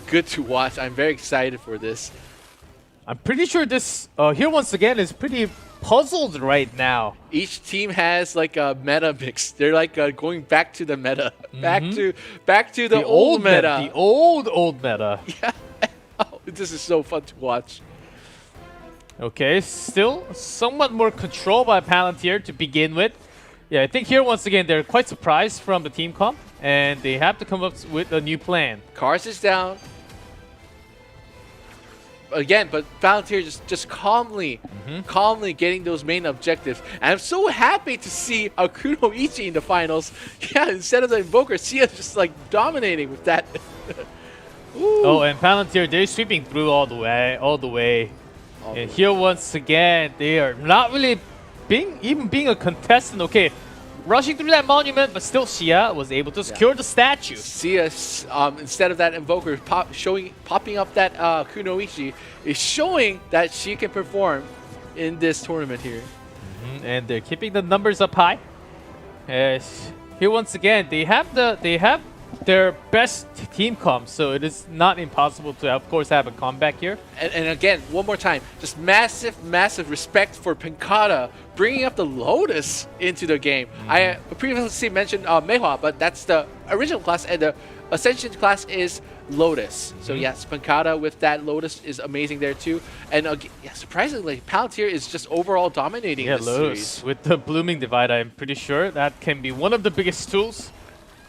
good to watch. I'm very excited for this. I'm pretty sure this here once again is pretty puzzled right now. Each team has like a meta mix. They're like going back to the meta, back to the old meta. The old meta. Yeah, oh, this is so fun to watch. Okay, still somewhat more control by Palantir to begin with. Yeah, I think here once again they're quite surprised from the team comp, and they have to come up with a new plan. Cars is down. Again, but Palantir just calmly getting those main objectives. And I'm so happy to see a Kunoichi in the finals. Yeah, instead of the Invoker, Sia's just like dominating with that. Oh, and Palantir, they're sweeping through all the way. And here once again, they are not really being a contestant. Okay, rushing through that monument, but still Sia was able to secure the statue. Sia, instead of that Invoker popping up that Kunoichi, is showing that she can perform in this tournament here. And they're keeping the numbers up high. Here once again, they have their best team comp, so it is not impossible to, of course, have a comeback here. And again, one more time, just massive respect for Pinkata bringing up the Lotus into the game. I previously mentioned Mehua, but that's the original class, and the Ascension class is Lotus. So yes, Pinkata with that Lotus is amazing there too. And yeah, surprisingly, Palantir is just overall dominating this Lotus series. with the Blooming Divide. I'm pretty sure that can be one of the biggest tools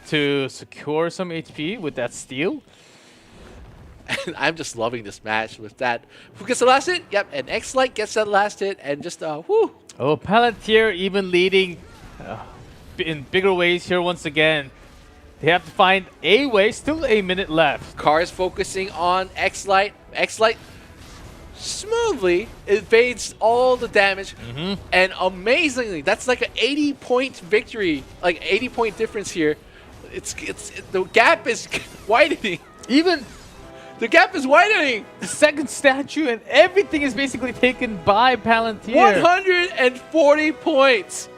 to secure some HP with that steal. And I'm just loving this match with that. Who gets the last hit? Yep, and X-Light gets that last hit, and just whoo. Oh, Palantir even leading in bigger ways here once again. They have to find a way. Still a minute left. Cars focusing on X-Light. X-Light smoothly evades all the damage, and amazingly, that's like an 80-point victory, like 80-point difference here. The gap is widening. Even the gap is widening. The second statue and everything is basically taken by Palantir. 140 points.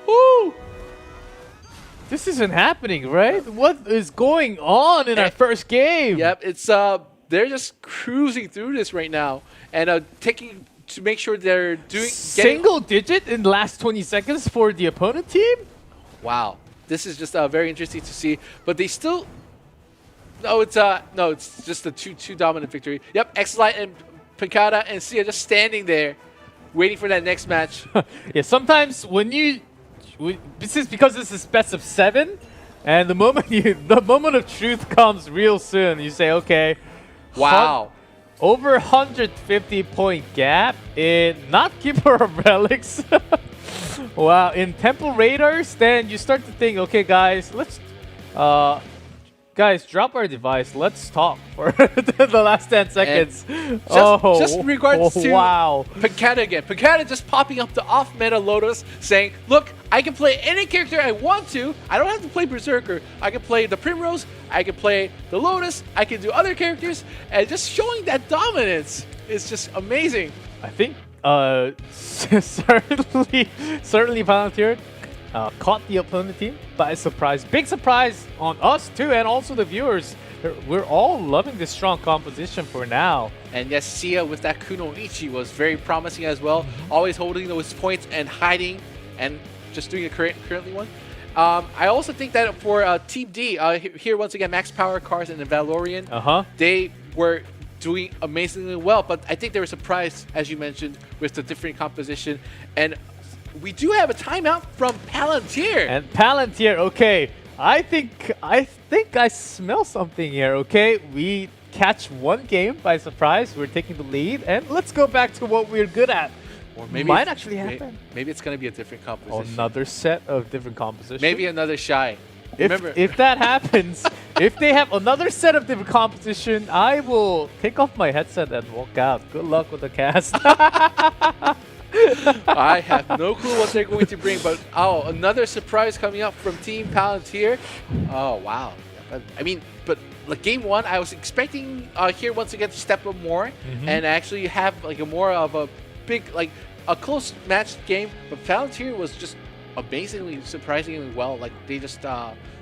Woo! This isn't happening, right? What is going on in our first game? Yep, it's they're just cruising through this right now, and taking to make sure they're doing single digit in the last 20 seconds for the opponent team. Wow. This is just very interesting to see, but they still. No, it's just a two dominant victory. Yep, X-Light and Pinkata and Sia just standing there, waiting for that next match. Yeah, sometimes when this is because this is best of 7, and the moment of truth comes real soon. You say, okay, wow, over 150 point gap in not Keeper of Relics. Wow, in Temple Raiders, then you start to think, okay, guys, let's, drop our device. Let's talk for the last 10 seconds. Just in regards to wow. Pinkata again. Pinkata just popping up the off-meta Lotus, saying, look, I can play any character I want to. I don't have to play Berserker. I can play the Primrose. I can play the Lotus. I can do other characters. And just showing that dominance is just amazing. I think certainly Palantir caught the opponent team by surprise. Big surprise on us too, and also the viewers. We're all loving this strong composition for now. And yes, Sia with that Kunoichi was very promising as well. Always holding those points and hiding, and just doing a currently one. I also think that for Team D, here once again, Max Power, Cars, and the Valorian, they were doing amazingly well, but I think they were surprised, as you mentioned, with the different composition. And we do have a timeout from Palantir. And Palantir, okay, I think I smell something here. Okay, we catch one game by surprise. We're taking the lead, and let's go back to what we're good at. Or maybe might actually happen. Maybe it's gonna be a different composition. Another set of different compositions. Maybe another Shy. If that happens, if they have another set of different competition, I will take off my headset and walk out. Good luck with the cast. I have no clue what they're going to bring, but another surprise coming up from Team Palantir. Oh wow! I mean, but like game 1, I was expecting here once again to step up more and actually have like a more of a big a close match game, but Palantir was just amazingly, surprisingly well. Like they just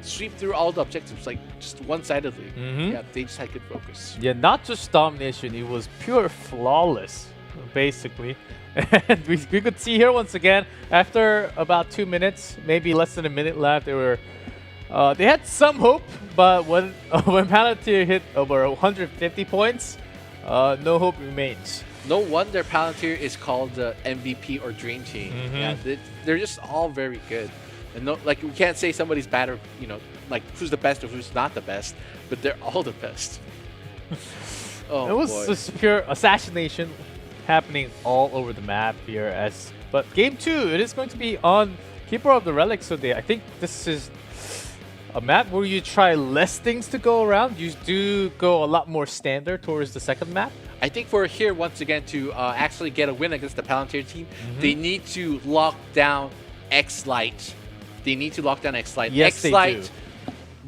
sweep through all the objectives like just one-sidedly. Yeah, they just had good focus. Yeah, not just domination, it was pure flawless, basically. And we could see here once again, after about 2 minutes, maybe less than a minute left, they had some hope, but when Palantir hit over 150 points, no hope remains. No wonder Palantir is called the MVP or Dream Team. Yeah, they're just all very good. And no, like we can't say somebody's bad or like who's the best or who's not the best, but they're all the best. Oh, it was boy. just pure assassination happening all over the map here. But game 2, it is going to be on Keeper of the Relic. So I think this is a map where you try less things to go around. You do go a lot more standard towards the second map. I think for here, once again, to actually get a win against the Palantir team, they need to lock down X-Light. They need to lock down X-Light. Yes, X-Light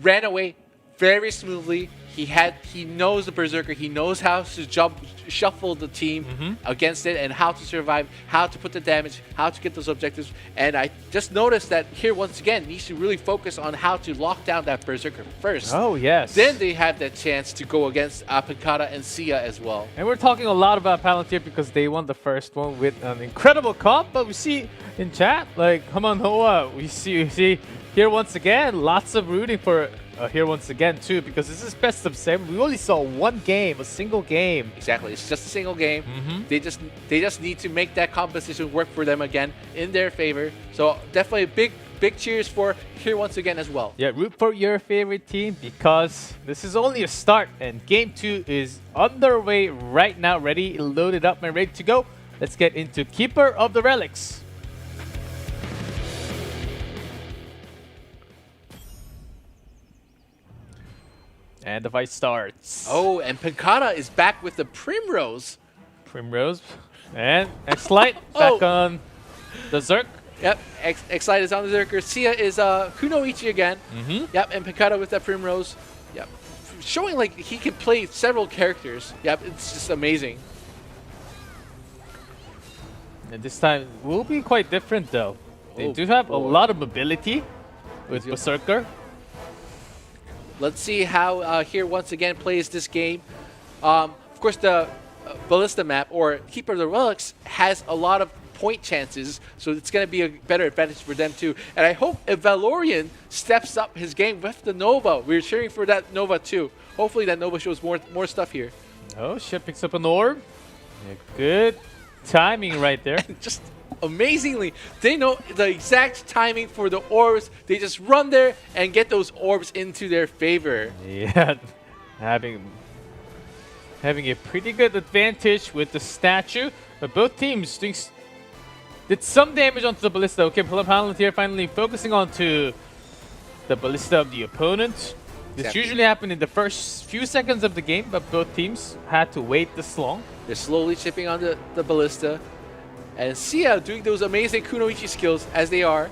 ran away very smoothly. He knows the Berserker. He knows how to shuffle the team against it and how to survive, how to put the damage, how to get those objectives. And I just noticed that here, once again, needs to really focus on how to lock down that Berserker first. Oh, yes. Then they have that chance to go against Pankata and Sia as well. And we're talking a lot about Palantir because they won the first one with an incredible comp. But we see in chat, like, come on, Hoa, we see here once again, lots of rooting for here once again too, because this is best of 7. We only saw one game, a single game. Exactly, it's just a single game. They just need to make that composition work for them again in their favor. So definitely big cheers for here once again as well. Yeah, root for your favorite team because this is only a start and game 2 is underway right now, ready, loaded up and ready to go. Let's get into Keeper of the Relics. And the fight starts. Oh, and Pankata is back with the Primrose. Primrose. And X-Light back on the Zerk. Yep, X-Light is on the Zerker. Sia is Kunoichi again. Yep, and Pankata with that Primrose. Yep, showing like he can play several characters. Yep, it's just amazing. And this time will be quite different though. They do have a lot of mobility with Berserker. Let's see how here once again plays this game. Of course, the Ballista map or Keeper of the Relics has a lot of point chances, so it's going to be a better advantage for them too. And I hope if Valorian steps up his game with the Nova. We're cheering for that Nova too. Hopefully that Nova shows more stuff here. Oh, shit picks up an orb. Yeah, good timing right there. Just amazingly, they know the exact timing for the orbs. They just run there and get those orbs into their favor. Yeah, having a pretty good advantage with the statue, but both teams did some damage onto the Ballista. Okay, Palantir finally focusing onto the Ballista of the opponent. This usually happened in the first few seconds of the game, but both teams had to wait this long. They're slowly chipping on the Ballista. And Sia doing those amazing Kunoichi skills as they are.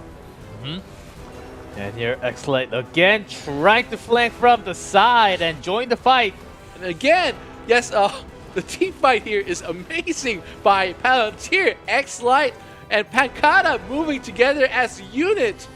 And here X-Light again trying to flank from the side and join the fight. And again, yes, the team fight here is amazing by Palantir, X-Light, and Pankata moving together as a unit.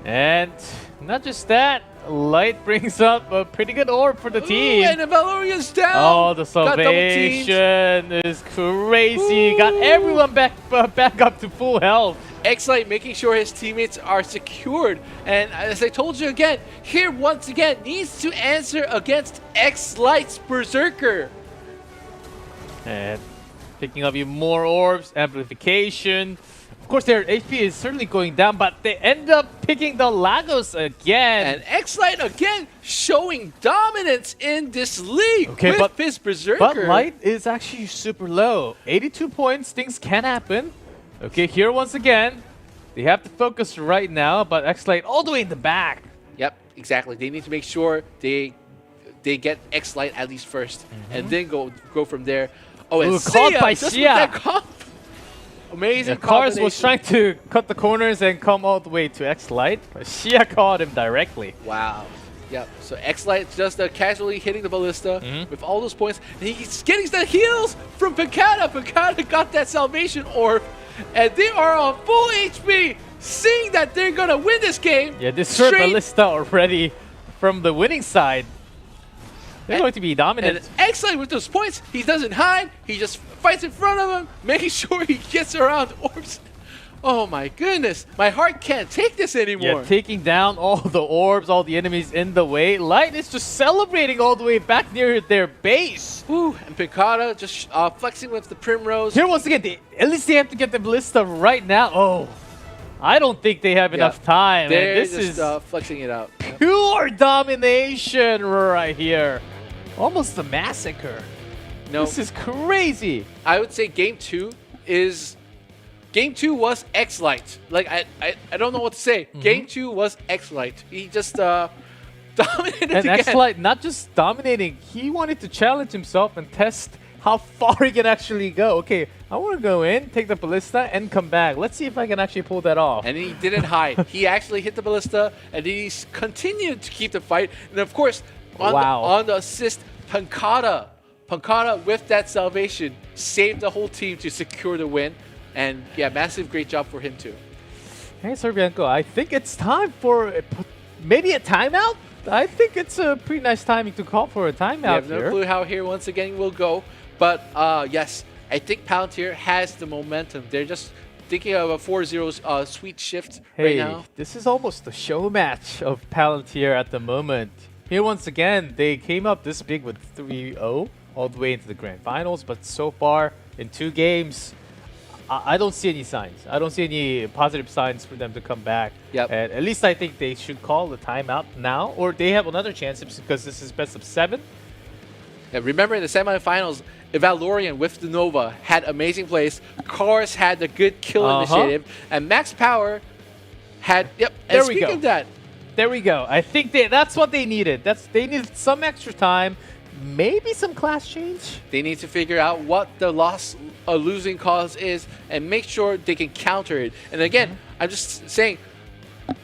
And not just that, Light brings up a pretty good orb for the team. And the Valorian's down. Oh, the salvation is crazy. Got everyone back up to full health. X-Light making sure his teammates are secured. And as I told you again, here once again needs to answer against X-Light's Berserker. And picking up even more orbs, amplification. Of course, their HP is certainly going down, but they end up picking the Lagos again. And X-Light again showing dominance in this league with his Berserker. But Light is actually super low. 82 points, things can happen. Okay, here once again, they have to focus right now, but X-Light all the way in the back. Yep, exactly. They need to make sure they get X-Light at least first, and then go from there. Oh, and caught by Sia. Amazing. Cars was trying to cut the corners and come all the way to X-Light, but Sia caught him directly. Wow. Yep. So X-Light just casually hitting the Ballista with all those points. And he's getting the heals from Pankata. Pankata got that salvation orb. and they are on full HP, seeing that they're gonna win this game. Yeah, this hurt Ballista already from the winning side. They're going to be dominant. And excellent with those points. He doesn't hide. He just fights in front of him, making sure he gets around orbs. Oh my goodness. My heart can't take this anymore. Yeah, taking down all the orbs, all the enemies in the way. Light is just celebrating all the way back near their base. Ooh, and Picada just flexing with the Primrose. Here once again, at least they have to get the Ballista right now. Oh, I don't think they have enough time. They're this just is flexing it out. pure domination right here. Almost a massacre. No, this is crazy. I would say Game 2 was X-Light. Like, I don't know what to say. Game 2 was X-Light. He just dominated and again. X-Light not just dominating, he wanted to challenge himself and test how far he can actually go. Okay, I want to go in, take the Ballista, and come back. Let's see if I can actually pull that off. And he didn't hide. He actually hit the Ballista, and he continued to keep the fight. And of course, on the assist, Pancada with that salvation saved the whole team to secure the win. And yeah, massive great job for him too. Hey, Sorbianko, I think it's time for maybe a timeout? I think it's a pretty nice timing to call for a timeout. I have no clue how here once again will go. But yes, I think Palantir has the momentum. They're just thinking of a 4-0 sweet shift right now. This is almost the show match of Palantir at the moment. Here once again, they came up this big with 3-0 all the way into the grand finals. But so far, in 2 games, I don't see any signs. I don't see any positive signs for them to come back. Yep. And at least I think they should call the timeout now, or they have another chance because this is best of 7. Yeah, remember in the semifinals, Valorian with the Nova had amazing plays. Cars had the good kill initiative, and Max Power had And there we speaking go. of that, there we go. I think that's what they needed. They needed some extra time, maybe some class change. they need to figure out what the losing cause is and make sure they can counter it. And again, I'm just saying,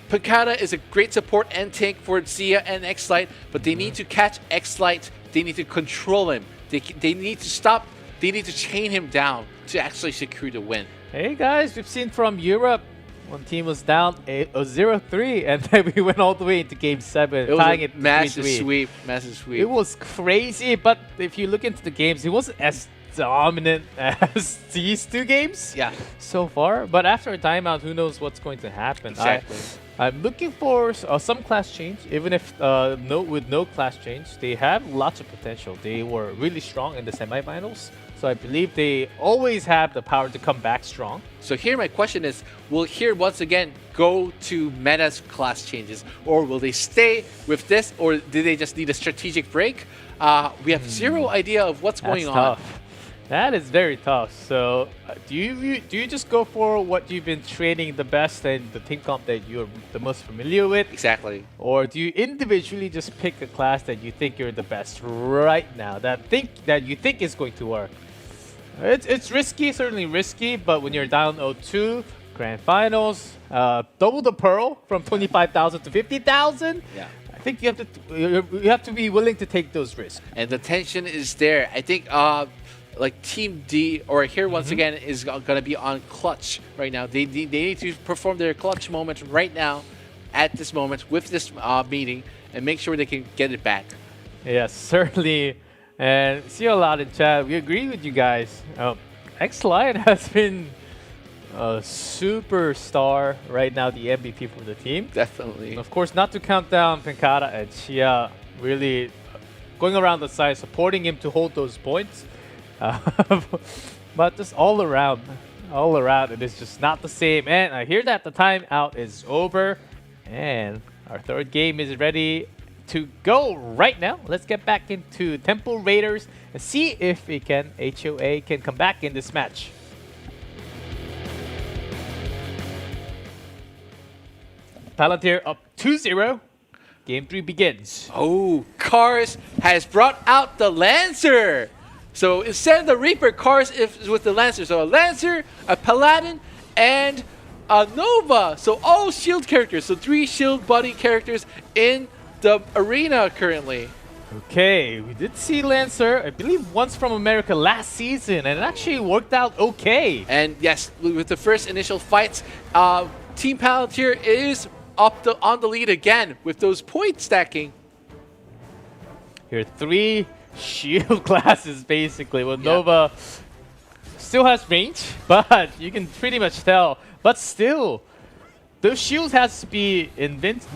Picada is a great support and tank for Zia and X-Light, but they need to catch X-Light. They need to control him. They need to stop. They need to chain him down to actually secure the win. Hey guys, we've seen from Europe, one team was down 0-3, and then we went all the way into Game 7, It was tying a it massive 3-3. sweep, massive sweep. It was crazy, but if you look into the games, it wasn't as dominant as these 2 games so far. But after a timeout, who knows what's going to happen. Exactly. I'm looking for some class change. Even if with no class change, they have lots of potential. They were really strong in the semifinals, so I believe they always have the power to come back strong. So here my question is, will here once again go to Meta's class changes, or will they stay with this, or do they just need a strategic break? We have zero idea of what's going on. Tough. That is very tough. So do you just go for what you've been training the best and the team comp that you're the most familiar with? Exactly. Or do you individually just pick a class that you think you're the best right now, that you think is going to work? It's risky, certainly risky, but when you're down 0-2, grand finals, double the Pearl from 25,000 to 50,000. Yeah. I think you have to be willing to take those risks. And the tension is there. I think like Team D, or here once again, is going to be on clutch right now. They need to perform their clutch moment right now, at this moment, with this meeting, and make sure they can get it back. Yes, certainly. And see a lot in chat. We agree with you guys. X-Lion has been a superstar right now, the MVP for the team. Definitely. Of course, not to count down Pancada and Chia really going around the side, supporting him to hold those points. But just all around, it is just not the same. And I hear that the timeout is over, and our 3rd game is ready to go right now. Let's get back into Temple Raiders and see if HOA can come back in this match. Palantir up 2-0. Game 3 begins. Oh, Cars has brought out the Lancer. So instead of the Reaper, Cars is with the Lancer. So a Lancer, a Paladin, and a Nova. So all shield characters. So 3 shield buddy characters in the arena currently. Okay, we did see Lancer, I believe once from America last season, and it actually worked out okay. And yes, with the first initial fights, Team Palantir is on the lead again with those points stacking. Here, 3 shield classes basically, with Nova still has range, but you can pretty much tell. But still, those shields has to be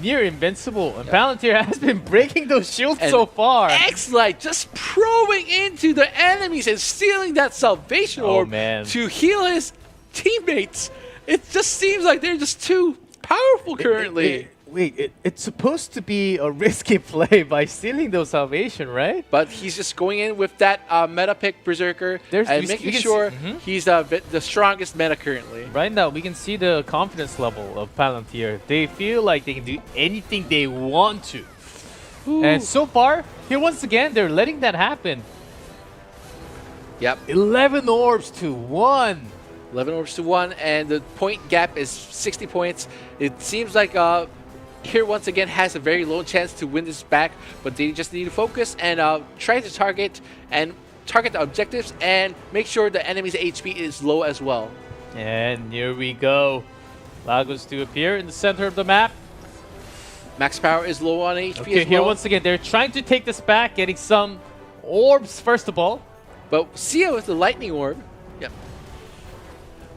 near invincible, and Palantir has been breaking those shields so far. X-Light just probing into the enemies and stealing that salvation orb to heal his teammates. It just seems like they're just too powerful currently. It's supposed to be a risky play by stealing those salvation, right? But he's just going in with that meta pick Berserker and making sure he's the strongest meta currently. Right now, we can see the confidence level of Palantir. They feel like they can do anything they want to. Ooh. And so far, here once again, they're letting that happen. Yep. 11 orbs to 1. 11 orbs to 1, and the point gap is 60 points. It seems like here once again has a very low chance to win this back, but they just need to focus and try to target the objectives and make sure the enemy's HP is low as well. And here we go. Lagos to appear in the center of the map. Max power is low on HP okay, as here well. Once again, they're trying to take this back, getting some orbs first of all. But Sia with the lightning orb. Yep.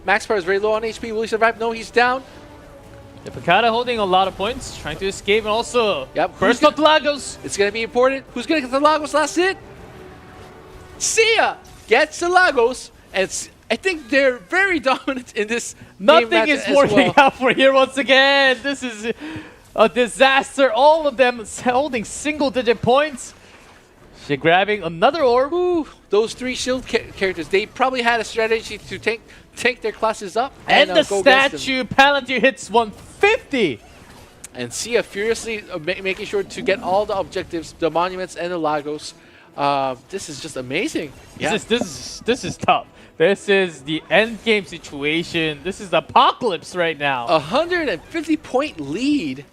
Max power is very low on HP. Will he survive? No, he's down. Yeah, Picada holding a lot of points, trying to escape, and also first up Lagos. It's going to be important. Who's going to get the Lagos last hit? Sia gets the Lagos, and I think they're very dominant in this. Nothing is working out for here once again. This is a disaster. All of them holding single-digit points. She's grabbing another orb. Ooh, those 3 shield characters, they probably had a strategy to take their classes up. And the statue, Palantir hits 150. And Sia furiously making sure to get all the objectives, the monuments and the Lagos. This is just amazing. This is tough. This is the end game situation. This is the apocalypse right now. 150 point lead.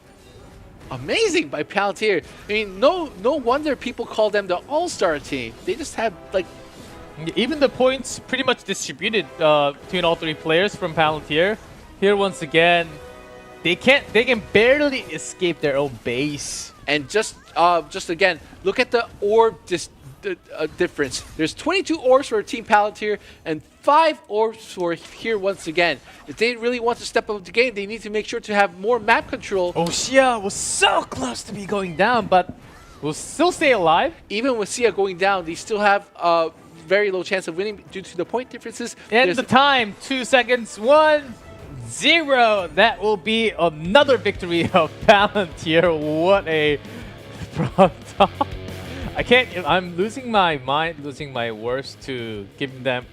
Amazing by Palantir. I mean, no wonder people call them the all-star team. They just have like even the points pretty much distributed between all 3 players from Palantir. Here once again, they can barely escape their own base. And just again, look at the orb difference. There's 22 orbs for Team Palantir and 5 orbs for here once again. If they really want to step up the game, they need to make sure to have more map control. Oh, Sia was so close to be going down, but will still stay alive. Even with Sia going down, they still have a very low chance of winning due to the point differences. And the time, 2 seconds, 1, 0. That will be another victory of Palantir. What a I'm losing my mind, losing my words to giving them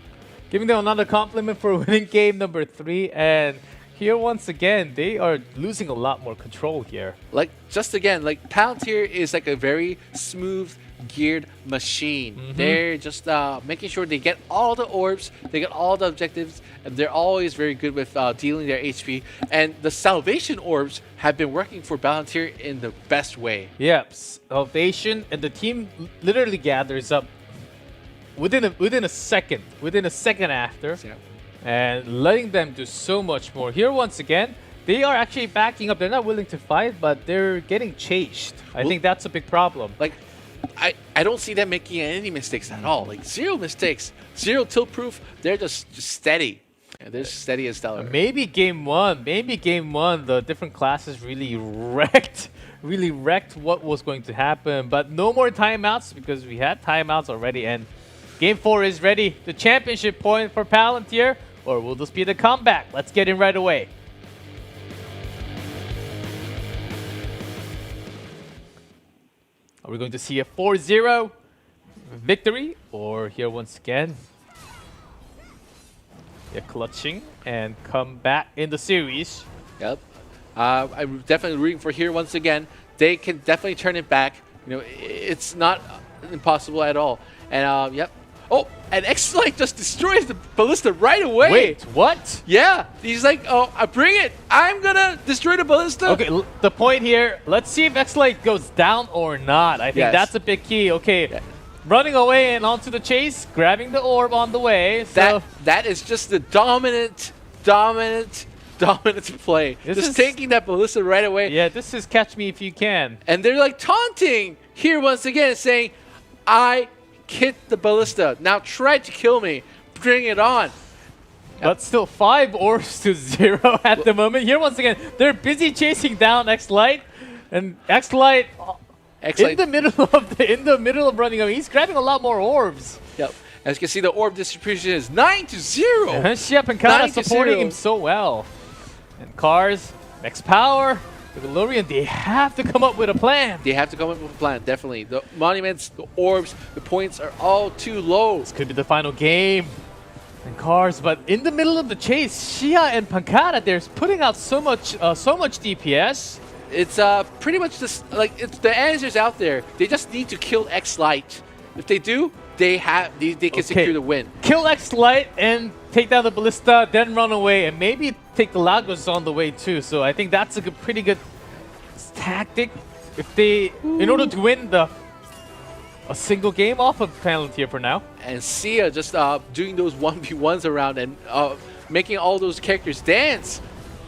another compliment for winning game number 3. And here once again, they are losing a lot more control here. Like just again, like Palantir is like a very smooth geared machine. They're just making sure they get all the orbs, they get all the objectives, and they're always very good with dealing their HP. And the salvation orbs have been working for Palantir in the best way. Yep, salvation, and the team literally gathers up within a second after, and letting them do so much more. Here once again, they are actually backing up. They're not willing to fight, but they're getting chased. I think that's a big problem. Like, I don't see them making any mistakes at all. Like 0 mistakes, 0 tilt proof. They're just steady. Yeah, they're steady as stellar. Maybe game one, the different classes really wrecked what was going to happen. But no more timeouts because we had timeouts already. And game 4 is ready. The championship point for Palantir, or will this be the comeback? Let's get in right away. Are we going to see a 4-0 victory? Or here once again, clutching and come back in the series? Yep. I'm definitely rooting for here once again. They can definitely turn it back. You know, it's not impossible at all. And yep, Oh, and X-Light just destroys the ballista right away. Wait, what? Yeah, he's like, oh, I bring it. I'm gonna destroy the ballista. Okay, the point here, let's see if X-Light goes down or not. I think Yes. that's a big key. Okay, Yeah. running away and onto the chase, grabbing the orb on the way. So That is just the dominant play. This Just is- taking that ballista right away. yeah, this is catch me if you can. And they're like taunting here once again, saying, I hit the ballista. Now try to kill me. Bring it on. But still 5 orbs to 0 at the moment. Here once again, they're busy chasing down X-Light. And X-Light in the middle of running away. He's grabbing a lot more orbs. Yep. As you can see, the orb distribution is 9-0. Shep and Kata 9-0. supporting him so well. And Cars, Max Power, the Galorian, they have to come up with a plan. They have to come up with a plan, definitely. The monuments, the orbs, the points are all too low. This could be the final game. And Cars, but in the middle of the chase, Shia and Pankata, they're putting out so much DPS. It's pretty much just like it's the answers out there. They just need to kill X-Light. If they do, they can secure the win. Kill X-Light and take down the Ballista, then run away, and maybe take the Lagos on the way too. So I think that's a pretty good tactic. If they, in order to win a single game off of Palantir for now. And Sia just doing those 1v1s around and making all those characters dance.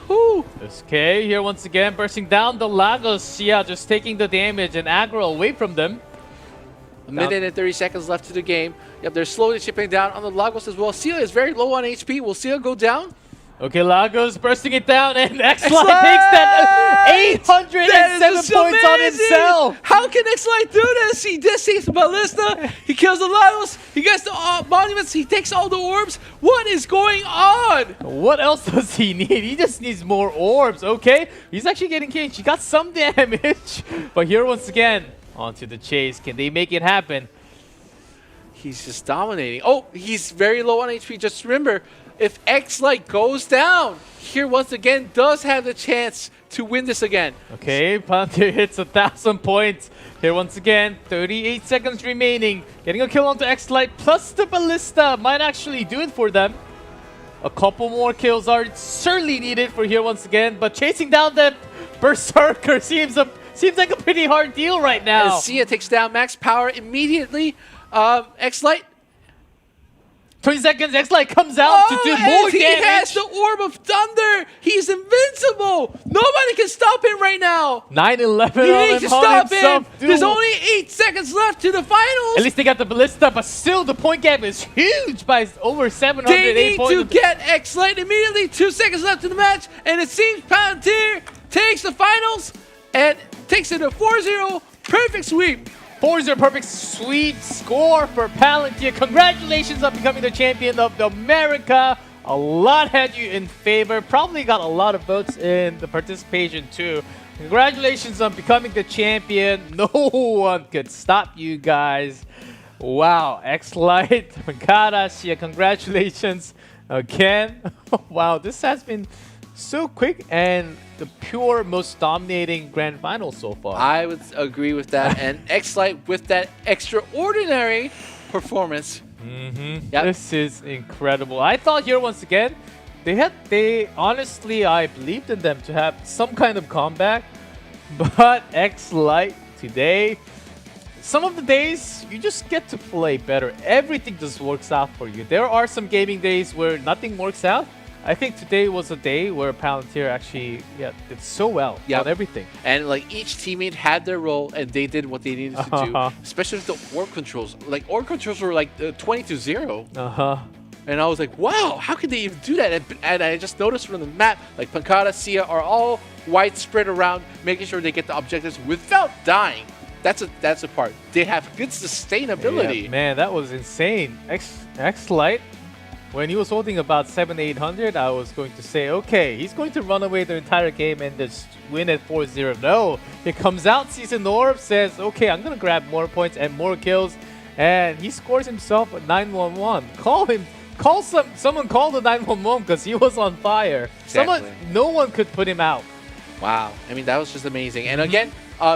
Whoo! Okay, here once again, bursting down the Lagos. Sia just taking the damage and aggro away from them. A minute and 30 seconds left to the game. Yep, they're slowly chipping down on the Lagos as well. Sia is very low on HP. Will Sia go down? Okay, Lagos bursting it down, and X-Light takes X-Light! that 807 That is points on amazing! himself. How can X-Light do this? He just takes the Ballista, he kills the Lagos, he gets the monuments, he takes all the orbs. What is going on? What else does he need? He just needs more orbs. Okay, he's actually getting caged. He got some damage, but here once again, onto the chase. Can they make it happen? He's just dominating. Oh, he's very low on HP. Just remember, if X-Light goes down, here once again does have the chance to win this again. Okay, Palantir hits 1,000 points. Here once again, 38 seconds remaining. Getting a kill onto X-Light plus the Ballista might actually do it for them. A couple more kills are certainly needed for here once again, but chasing down that Berserker seems like a pretty hard deal right now. As Sia takes down Max Power immediately, X-Light. 20 seconds, X-Light comes out to do more He damage. has the Orb of Thunder. He's invincible. Nobody can stop him right now. 9-11 You on need him, to on stop him. himself, dude. There's only 8 seconds left to the finals. At least they got the Ballista, but still the point gap is huge by over 708 They need points. to get X-Light immediately. 2 seconds left in the match, and it seems Palantir takes the finals and takes it a 4-0 perfect sweep. 4-0 perfect sweep score for Palantir. Congratulations on becoming the champion of America. A lot had you in favor. Probably got a lot of votes in the participation too. Congratulations on becoming the champion. No one could stop you guys. Wow, X-Light, Makata, Shia, congratulations again. Wow, this has been so quick and the pure most dominating grand final so far. I would agree with that. And X-Light with that extraordinary performance. Yep. This is incredible. I thought here once again, they honestly, I believed in them to have some kind of comeback. But X-Light today, some of the days you just get to play better. Everything just works out for you. There are some gaming days where nothing works out. I think today was a day where Palantir actually did so well on everything. And like each teammate had their role and they did what they needed to do, especially with the orb controls. Like orb controls were like 20-0. And I was like, wow, how could they even do that? And I just noticed from the map, like Pankata, Sia are all widespread around, making sure they get the objectives without dying. That's a part. They have good sustainability. Yeah, man, that was insane. X-Light, when he was holding about 700-800, I was going to say, okay, he's going to run away the entire game and just win at 4-0. No, he comes out, sees an orb, says, okay, I'm going to grab more points and more kills. And he scores himself a 911. Someone call the 911 because he was on fire. Exactly. No one could put him out. Wow. I mean, that was just amazing. And again,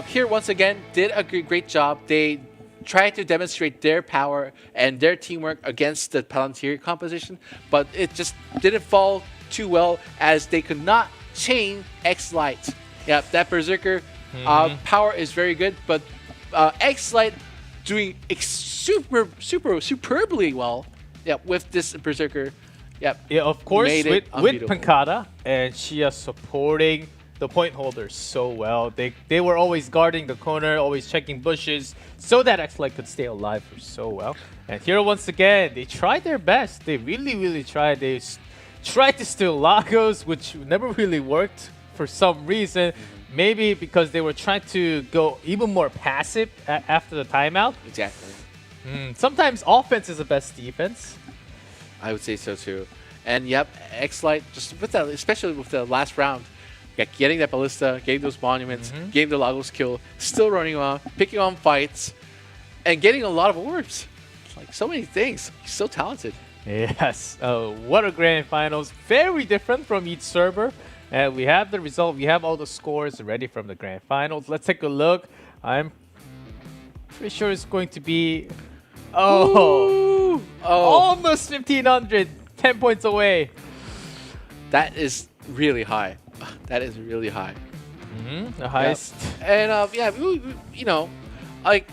here once again, did a great job. They tried to demonstrate their power and their teamwork against the Palantir composition, but it just didn't fall too well as they could not chain X-Light. Yeah, that Berserker power is very good, but X-Light doing superbly well. Yeah, with this Berserker. Yeah, of course, with unbeatable. Pankata and Shia supporting the point holders so well. They were always guarding the corner, always checking bushes, so that X-Light could stay alive for so well. And here once again, they tried their best. They really tried. They tried to steal Lagos, which never really worked for some reason. Maybe because they were trying to go even more passive after the timeout. Exactly. Sometimes offense is the best defense. I would say so too. And yep, X-Light, just with that, especially with the last round, getting that Ballista, getting those Monuments, getting the Lagos kill, still running on, picking on fights, and getting a lot of orbs. Like so many things. He's so talented. Yes. What a grand finals. Very different from each server. And we have the result. We have all the scores ready from the grand finals. Let's take a look. I'm pretty sure it's going to be... almost 1,500. 10 points away. That is really high. That is really high. The highest. Yeah. And yeah, you know, like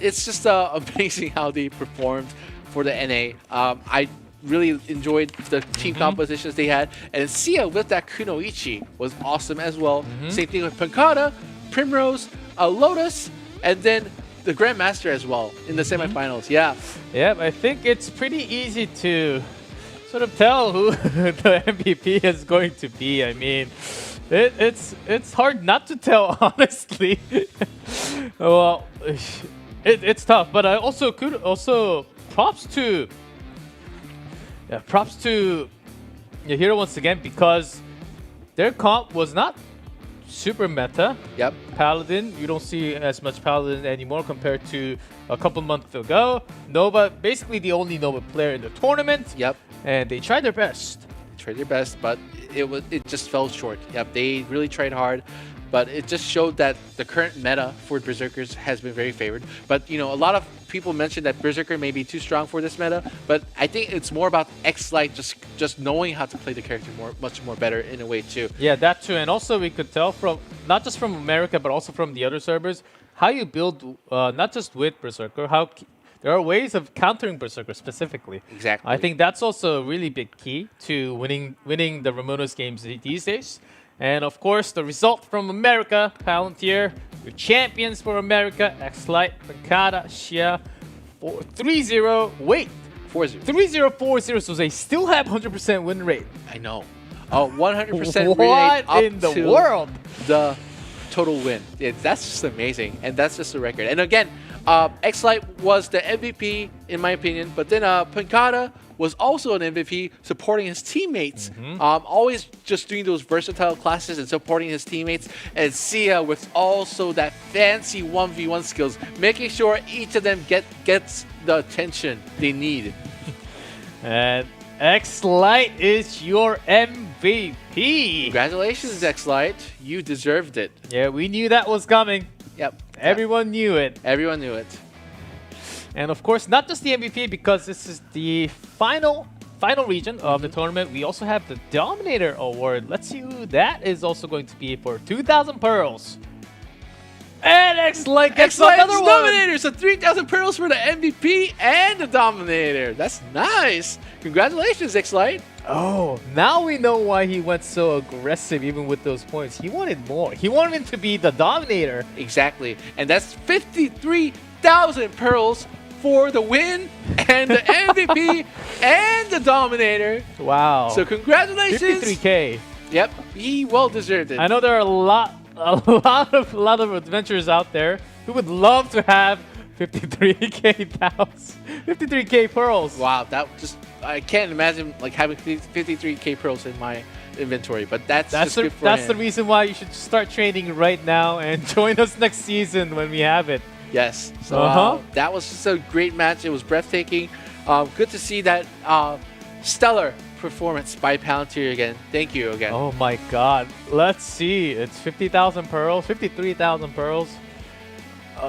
it's just amazing how they performed for the NA. I really enjoyed the team compositions they had, and Sia with that Kunoichi was awesome as well. Same thing with Pankata, Primrose, Lotus, and then the Grandmaster as well in the semifinals. Yeah. Yep, I think it's pretty easy to sort of tell who the MVP is going to be. I mean, it's hard not to tell, honestly. Well, it's tough, but I also could props to Hero once again, because their comp was not super meta. Yep. Paladin, you don't see as much Paladin anymore compared to a couple months ago. Nova, basically the only Nova player in the tournament. Yep. And they tried their best. Tried their best, but it just fell short. Yep, they really tried hard, but it just showed that the current meta for Berserkers has been very favored. But you know, a lot of people mentioned that Berserker may be too strong for this meta, but I think it's more about X-Light just knowing how to play the character much more better in a way too. Yeah, that too. And also we could tell from not just from America but also from the other servers how you build not just with Berserker, how there are ways of countering Berserker specifically. Exactly. I think that's also a really big key to winning the Ramoness games these days. And of course, the result from America, Palantir, your champions for America, X-Light, Pankata, Shia, 3-0. Wait, 4-0. 3-0, 4-0. So they still have 100% win rate. I know. 100% win What rate in the to world? The total win. That's just amazing, and that's just a record. And again, X-Light was the MVP in my opinion, but then Pankata was also an MVP, supporting his teammates. Always just doing those versatile classes and supporting his teammates. And Sia with also that fancy 1v1 skills, making sure each of them gets the attention they need. And X-Light is your MVP. Congratulations, X-Light. You deserved it. Yeah, we knew that was coming. Yep. Everyone knew it. Everyone knew it. And of course, not just the MVP, because this is the final region of the tournament. We also have the Dominator Award. Let's see who that is also going to be for 2,000 pearls. And X-Light gets another one. Dominator. So 3,000 pearls for the MVP and the Dominator. That's nice. Congratulations, X-Light. Oh, now we know why he went so aggressive even with those points. He wanted more. He wanted him to be the Dominator. Exactly. And that's 53,000 pearls for the win and the MVP and the Dominator. Wow. So congratulations. 53K. Yep. He well deserved it. I know there are a lot of adventurers out there who would love to have 53K pearls. Wow, I can't imagine like having 53K pearls in my inventory, but that's the reason why you should start training right now and join us next season when we have it. Yes. So that was just a great match. It was breathtaking. Good to see that stellar performance by Palantir again. Thank you again. Oh my God. Let's see. It's 50,000 pearls, 53,000 pearls.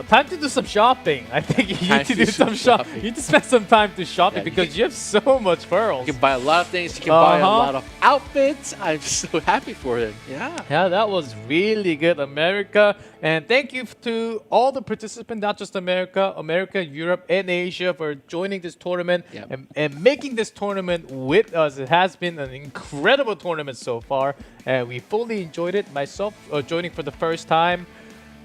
time to do some shopping. I think you Time need to to do some shopping. You need to spend some time to shopping Yeah, because you have so much pearls. You can buy a lot of things. You can buy a Uh-huh. lot of outfits. I'm just so happy for him. Yeah. Yeah, that was really good, America. And thank you to all the participants, not just America, Europe, and Asia for joining this tournament Yep. and making this tournament with us. It has been an incredible tournament so far, and we fully enjoyed it. Myself joining for the first time.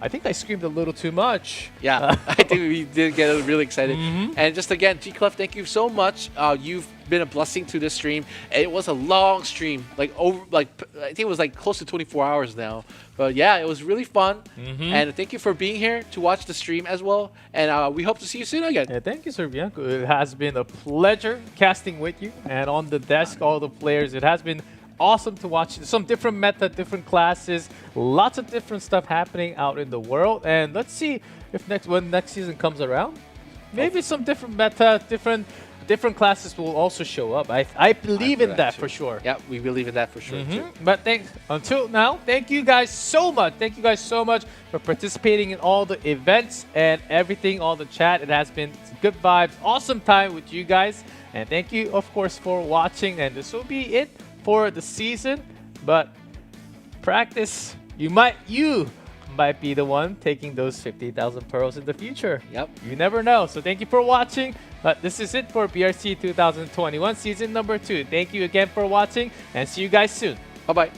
I think I screamed a little too much. Yeah, I think we did get really excited. Mm-hmm. And just again, G-Clef, thank you so much. You've been a blessing to this stream. It was a long stream, I think it was like close to 24 hours now. But yeah, it was really fun. Mm-hmm. And thank you for being here to watch the stream as well. And we hope to see you soon again. Yeah, thank you, Sir Bianco. It has been a pleasure casting with you. And on the desk, all the players, it has been awesome to watch some different meta, different classes, lots of different stuff happening out in the world. And let's see if when next season comes around, maybe some different meta, different classes will also show up. I believe in that too. for sure. Yeah, we believe in that for sure too. But until now, thank you guys so much. Thank you guys so much for participating in all the events and everything, all the chat. It has been good vibes, awesome time with you guys. And thank you, of course, for watching. And this will be it for the season. But practice, you might be the one taking those 50,000 pearls in the future. Yep. You never know. So thank you for watching. But this is it for BRC 2021 season number 2. Thank you again for watching and see you guys soon. Bye-bye.